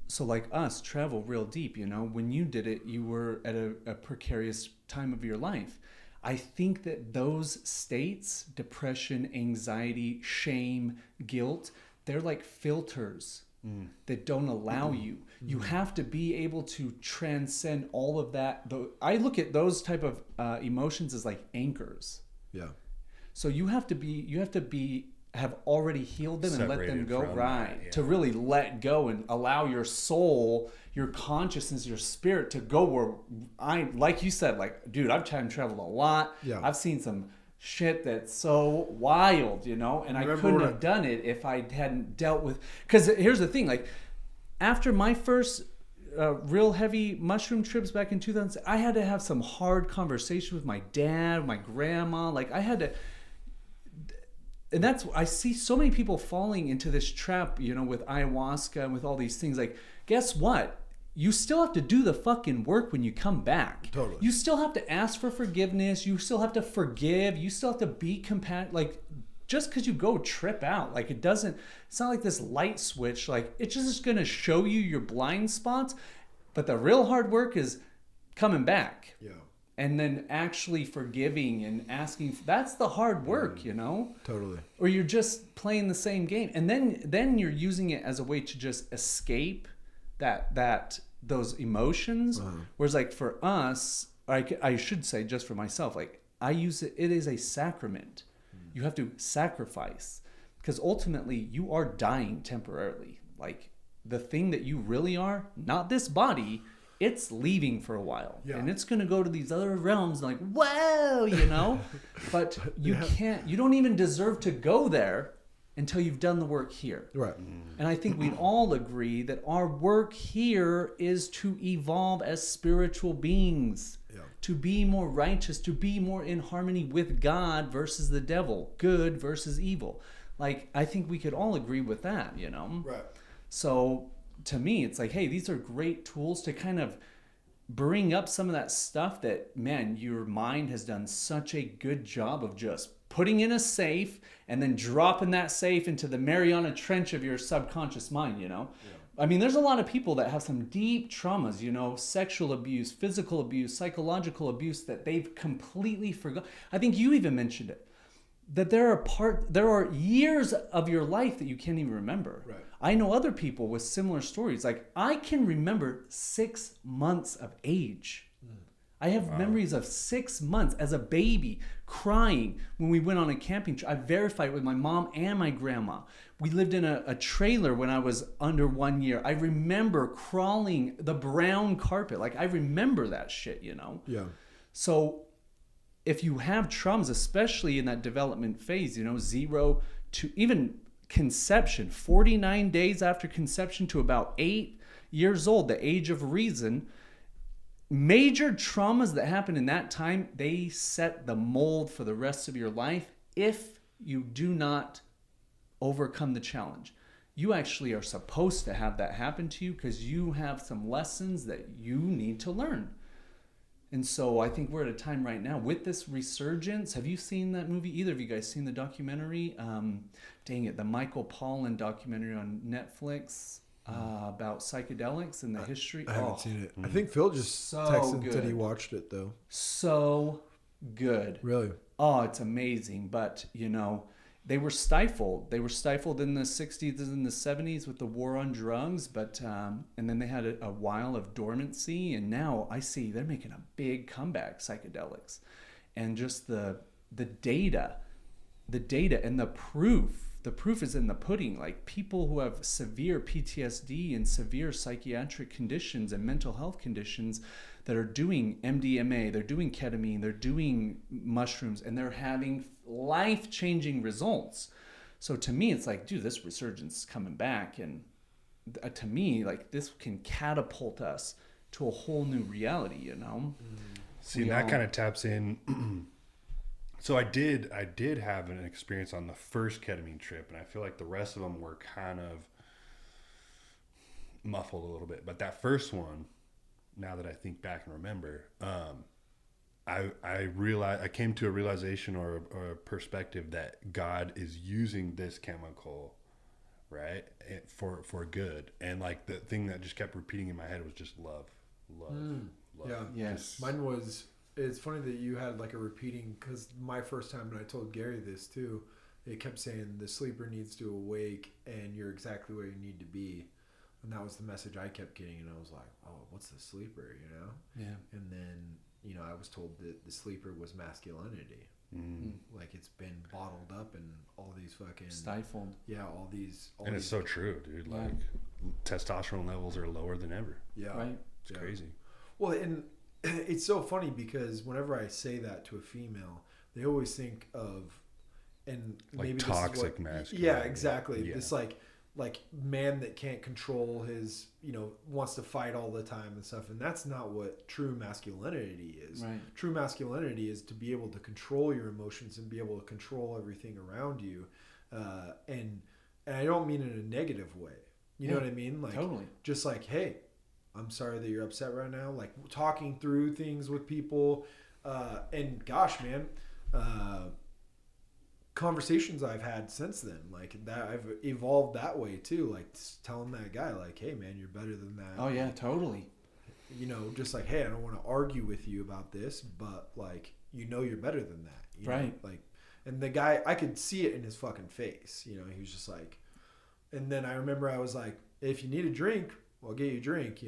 so like us travel real deep, you know, when you did it, you were at a precarious time of your life. I think that those states, depression, anxiety, shame, guilt, they're like filters that don't allow you. You have to be able to transcend all of that. I look at those type of emotions as like anchors. Yeah. So you have to be have already healed them and let them Separated go. from Right. that, yeah. To really let go and allow your soul, your consciousness, your spirit to go where like you said, like, dude, I've time traveled a lot. Yeah. I've seen some shit that's so wild, you know, and I couldn't have done it if I hadn't dealt with, because here's the thing, like, after my first real heavy mushroom trips back in 2000, I had to have some hard conversation with my dad, my grandma. Like, I had to, and that's, I see so many people falling into this trap, you know, with ayahuasca and with all these things. Like, guess what? You still have to do the fucking work when you come back. Totally. You still have to ask for forgiveness. You still have to forgive. You still have to be compassionate. Like, just because you go trip out, like, it's not like this light switch. Like, it's just going to show you your blind spots. But the real hard work is coming back. Yeah. And then actually forgiving and asking. That's the hard work, you know? Totally. Or you're just playing the same game. And then you're using it as a way to just escape those emotions. Whereas, like, for us, I should say, just for myself, like, I use it is a sacrament. You have to sacrifice, because ultimately you are dying temporarily. Like, the thing that you really are, not this body, it's leaving for a while. Yeah. And it's going to go to these other realms, like, whoa, you know? But you you don't even deserve to go there until you've done the work here. Right. And I think we'd all agree that our work here is to evolve as spiritual beings, to be more righteous, to be more in harmony with God versus the devil, good versus evil. Like, I think we could all agree with that, you know? Right. So to me, it's like, hey, these are great tools to kind of bring up some of that stuff that, man, your mind has done such a good job of just putting in a safe and then dropping that safe into the Mariana Trench of your subconscious mind, you know? Yeah. I mean, there's a lot of people that have some deep traumas, you know, sexual abuse, physical abuse, psychological abuse that they've completely forgotten. I think you even mentioned it, that there are years of your life that you can't even remember. Right. I know other people with similar stories. Like, I can remember 6 months of age. I have memories of 6 months as a baby crying when we went on a camping trip. I verified with my mom and my grandma. We lived in a trailer when I was under 1 year. I remember crawling the brown carpet. Like, I remember that shit, you know? Yeah. So if you have traumas, especially in that development phase, you know, 0 to even conception, 49 days after conception to about 8 years old, the age of reason, major traumas that happen in that time, they set the mold for the rest of your life if you do not overcome the challenge. You actually are supposed to have that happen to you because you have some lessons that you need to learn. And so I think we're at a time right now with this resurgence. Have you seen that movie? Either of you guys seen the documentary? The Michael Pollan documentary on Netflix about psychedelics and the history. I haven't seen it. I think Phil just texted and said he watched it, though. So good. Really? Oh, it's amazing. But, you know, they were stifled. They were stifled in the 60s and the 70s with the war on drugs. But and then they had a while of dormancy. And now I see they're making a big comeback, psychedelics. And just the data and the proof. The proof is in the pudding. Like, people who have severe PTSD and severe psychiatric conditions and mental health conditions that are doing MDMA, they're doing ketamine, they're doing mushrooms, and they're having life-changing results. So to me, it's like, dude, this resurgence is coming back. And to me, like, this can catapult us to a whole new reality, you know? See, that kind of taps in. So I did have an experience on the first ketamine trip, and I feel like the rest of them were kind of muffled a little bit. But that first one, now that I think back and remember, I realized, I came to a realization or a perspective that God is using this chemical, right, for good. And like the thing that just kept repeating in my head was just love. Yeah. Yes. Mine was. It's funny that you had like a repeating, because my first time, and I told Gary this too, it kept saying the sleeper needs to awake and you're exactly where you need to be. And that was the message I kept getting. And I was like, oh, what's the sleeper, you know? Yeah. And then, you know, I was told that the sleeper was masculinity. Like it's been bottled up and all these fucking stifled. Yeah, all these. And it's so true, dude. Like testosterone levels are lower than ever. Yeah, right. It's crazy. Well, and it's so funny because whenever I say that to a female, they always think of and like maybe toxic masculinity. Yeah, exactly. Yeah. This like man that can't control his, wants to fight all the time and stuff. And that's not what true masculinity is. Right. True masculinity is to be able to control your emotions and be able to control everything around you. And I don't mean in a negative way. You know what I mean? Like, totally. Just like, hey, I'm sorry that you're upset right now. Like talking through things with people. And gosh, man, conversations I've had since then, like that, I've evolved that way too. Like telling that guy, like, hey man, you're better than that. Oh yeah, totally. Just like, hey, I don't want to argue with you about this, but like, you're better than that. Right. Like, and the guy, I could see it in his fucking face. He was just like, and then I remember I was like, if you need a drink, I'll get you a drink,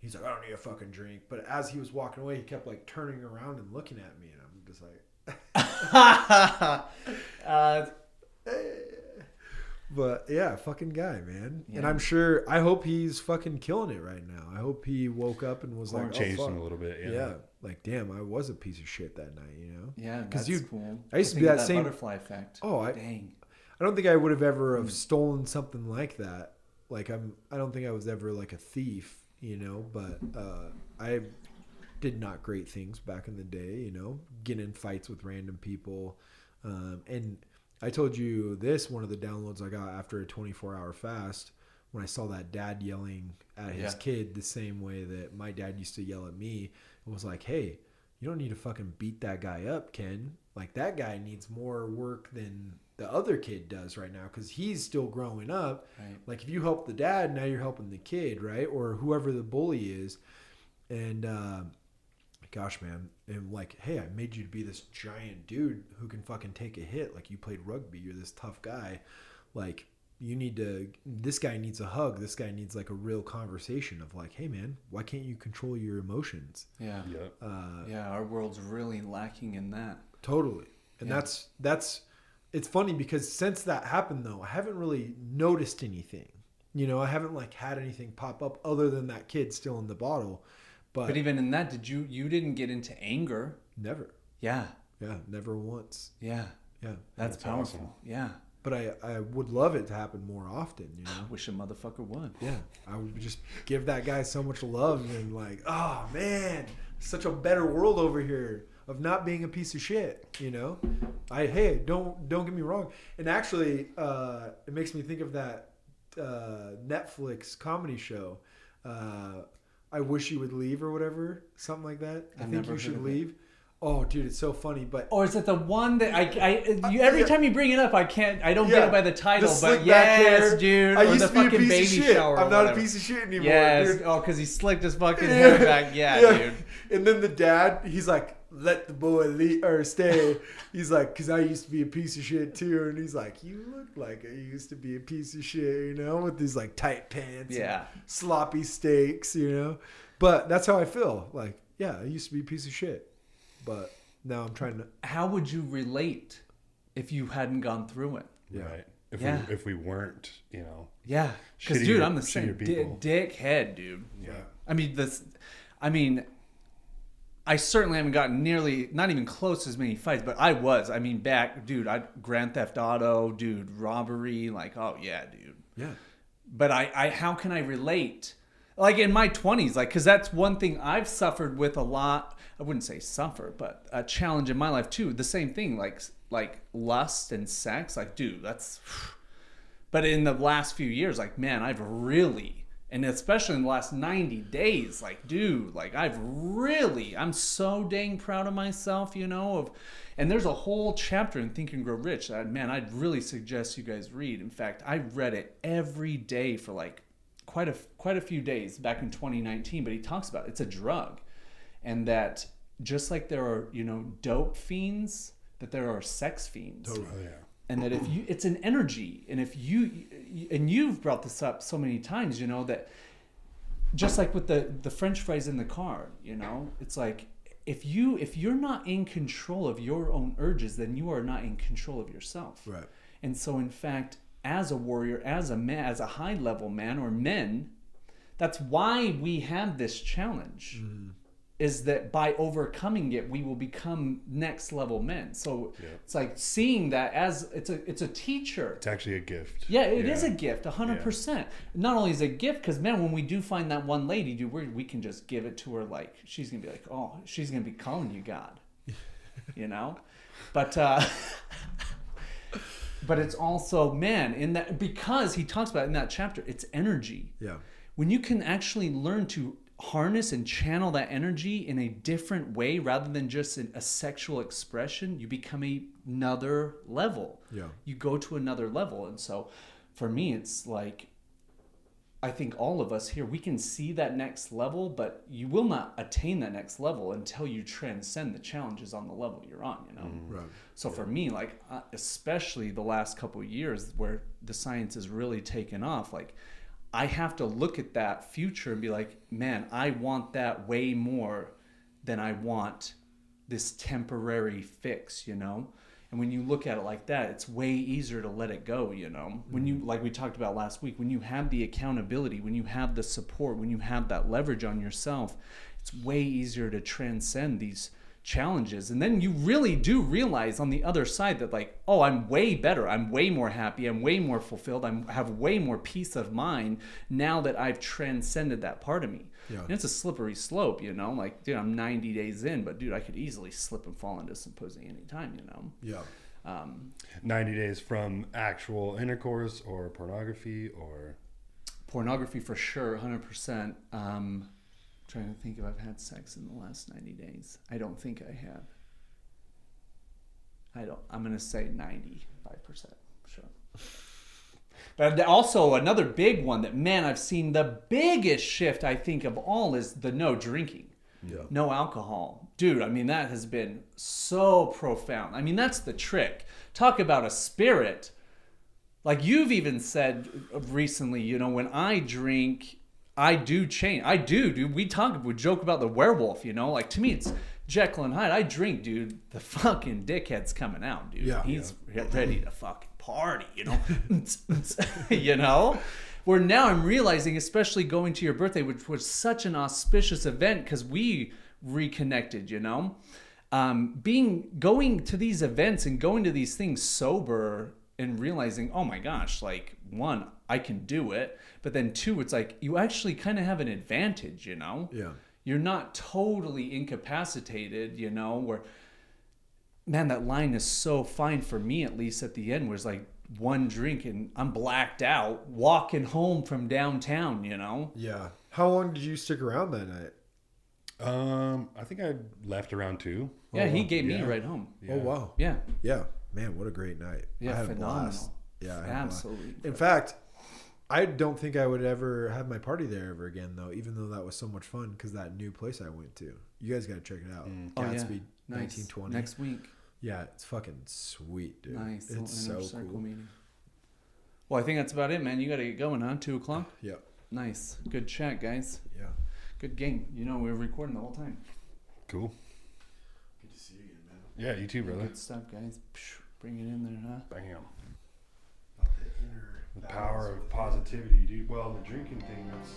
He's like, I don't need a fucking drink. But as he was walking away, he kept like turning around and looking at me, and I'm just like, but yeah, fucking guy, man. Yeah. And I'm sure, I hope he's fucking killing it right now. I hope he woke up and was like, changed him a little bit. Yeah. Like, damn, I was a piece of shit that night, Yeah, that's cool. I used to be that same butterfly effect. Oh, dang. I don't think I would have ever have stolen something like that. Like I don't think I was ever like a thief, but I did not great things back in the day, getting in fights with random people. And I told you this, one of the downloads I got after a 24-hour fast, when I saw that dad yelling at his kid the same way that my dad used to yell at me. It was like, hey, you don't need to fucking beat that guy up, Ken. Like, that guy needs more work than the other kid does right now because he's still growing up. Right. Like, if you help the dad, now you're helping the kid, right? Or whoever the bully is. And gosh, man. And like, hey, I made you to be this giant dude who can fucking take a hit. Like, you played rugby. You're this tough guy. Like, this guy needs a hug. This guy needs like a real conversation of like, hey man, why can't you control your emotions? Yeah. Yeah. Our world's really lacking in that. Totally. And that's, it's funny because since that happened though, I haven't really noticed anything, I haven't like had anything pop up other than that kid still in the bottle. But even in that, you didn't get into anger? Never. Yeah. Yeah. Never once. Yeah. Yeah. That's powerful. Awesome. Yeah. But I would love it to happen more often, I wish a motherfucker would. Yeah. I would just give that guy so much love and like, oh man, such a better world over here of not being a piece of shit, Hey, don't get me wrong. And actually, it makes me think of that Netflix comedy show, I Wish You Would Leave or whatever, something like that. I think you should leave. Oh, dude, it's so funny. But or is it the one that every time you bring it up, I don't get it by the title. But yes, dude, I or used the to be a fucking piece baby of shit. shower. I'm not a piece of shit anymore. Yes. Dude. Oh, because he slicked his fucking hair back. Yeah, dude. And then the dad, he's like, let the boy leave or stay. He's like, because I used to be a piece of shit too. And he's like, you look like I used to be a piece of shit, with these like tight pants, and sloppy steaks, But that's how I feel. Like, yeah, I used to be a piece of shit, but now I'm trying to. How would you relate if you hadn't gone through it? Yeah. Right. If we weren't, Yeah. Because, dude, I'm the same dickhead, dude. Yeah. I mean, I certainly haven't gotten not even close to as many fights, but I was. I mean, Grand Theft Auto, dude, robbery, like, oh yeah, dude. Yeah. But how can I relate? Like in my 20s, like, because that's one thing I've suffered with a lot. I wouldn't say suffer, but a challenge in my life too. The same thing, like lust and sex. Like, dude, that's. But in the last few years, like, man, I've really, and especially in the last 90 days, like, dude, like, I'm so dang proud of myself, and there's a whole chapter in Think and Grow Rich that, man, I'd really suggest you guys read. In fact, I read it every day for like quite a few days back in 2019, but he talks about it's a drug, and that just like there are, dope fiends, that there are sex fiends. Totally. Oh, yeah. And that it's an energy, and you've brought this up so many times, that just like with the French fries in the car, it's like if you're not in control of your own urges, then you are not in control of yourself. Right. And so, in fact, as a warrior, as a man, as a high level man or men, that's why we have this challenge. Is that by overcoming it, we will become next level men. So it's like seeing that as it's a teacher. It's actually a gift. Yeah, it is a gift, 100%. Not only is it a gift, because man, when we do find that one lady, dude, we can just give it to her like she's gonna be like, oh, she's gonna be calling you God, you know. But but it's also, man, in that, because he talks about it in that chapter, it's energy. Yeah. When you can actually learn to harness and channel that energy in a different way rather than just a sexual expression, you become another level. Yeah. You go to another level. And so for me, it's like, I think all of us here, we can see that next level, but you will not attain that next level until you transcend the challenges on the level you're on, you know? Right. So for me, like, especially the last couple of years where the science has really taken off, like, I have to look at that future and be like, man, I want that way more than I want this temporary fix, you know? And when you look at it like that, it's way easier to let it go, you know? When you, like we talked about last week, when you have the accountability, when you have the support, when you have that leverage on yourself, it's way easier to transcend these challenges. And then you really do realize on the other side that, like, oh, I'm way better, I'm way more happy, I'm way more fulfilled, I have way more peace of mind now that I've transcended that part of me. And it's a slippery slope, you know, like, dude, I'm 90 days in, but dude, I could easily slip and fall into some pussy anytime, you know. 90 days from actual intercourse or pornography or pornography for sure, 100%. Trying to think if I've had sex in the last 90 days. I don't think I have. I'm going to say 95%. Sure. But also another big one that, man, I've seen the biggest shift, I think, of all is the no drinking. Yeah. No alcohol. Dude, I mean, that has been so profound. I mean, that's the trick. Talk about a spirit. Like you've even said recently, you know, when I drink, I do change. I do, dude. We joke about the werewolf, you know? Like, to me, it's Jekyll and Hyde. I drink, dude. The fucking dickhead's coming out, dude. Yeah, he's ready to fucking party, you know? You know? Where now I'm realizing, especially going to your birthday, which was such an auspicious event because we reconnected, you know? Going to these events and going to these things sober and realizing, oh my gosh, like, one, I can do it. But then two, it's like you actually kind of have an advantage, you know? Yeah. You're not totally incapacitated, you know, where, man, that line is so fine for me, at least at the end, where it's like one drink and I'm blacked out walking home from downtown, you know? Yeah. How long did you stick around that night? I think I left around 2. Yeah, he gave me a ride home. Yeah. Oh, wow. Yeah. Yeah. Man, what a great night. Yeah, I had phenomenal. a blast. Yeah, absolutely. In fact, I don't think I would ever have my party there ever again, though, even though that was so much fun because that new place I went to. You guys got to check it out. Gatsby 1920. Next week. Yeah, it's fucking sweet, dude. Nice. It's so cool. Meeting. Well, I think that's about it, man. You got to get going, huh? 2 o'clock? Yep. Nice. Good chat, guys. Yeah. Good game. You know, we were recording the whole time. Cool. Good to see you again, man. Yeah, you too, brother. Good stuff, guys. Bring it in there, huh? Bam. The power of positivity, dude. Well, the drinking thing, that's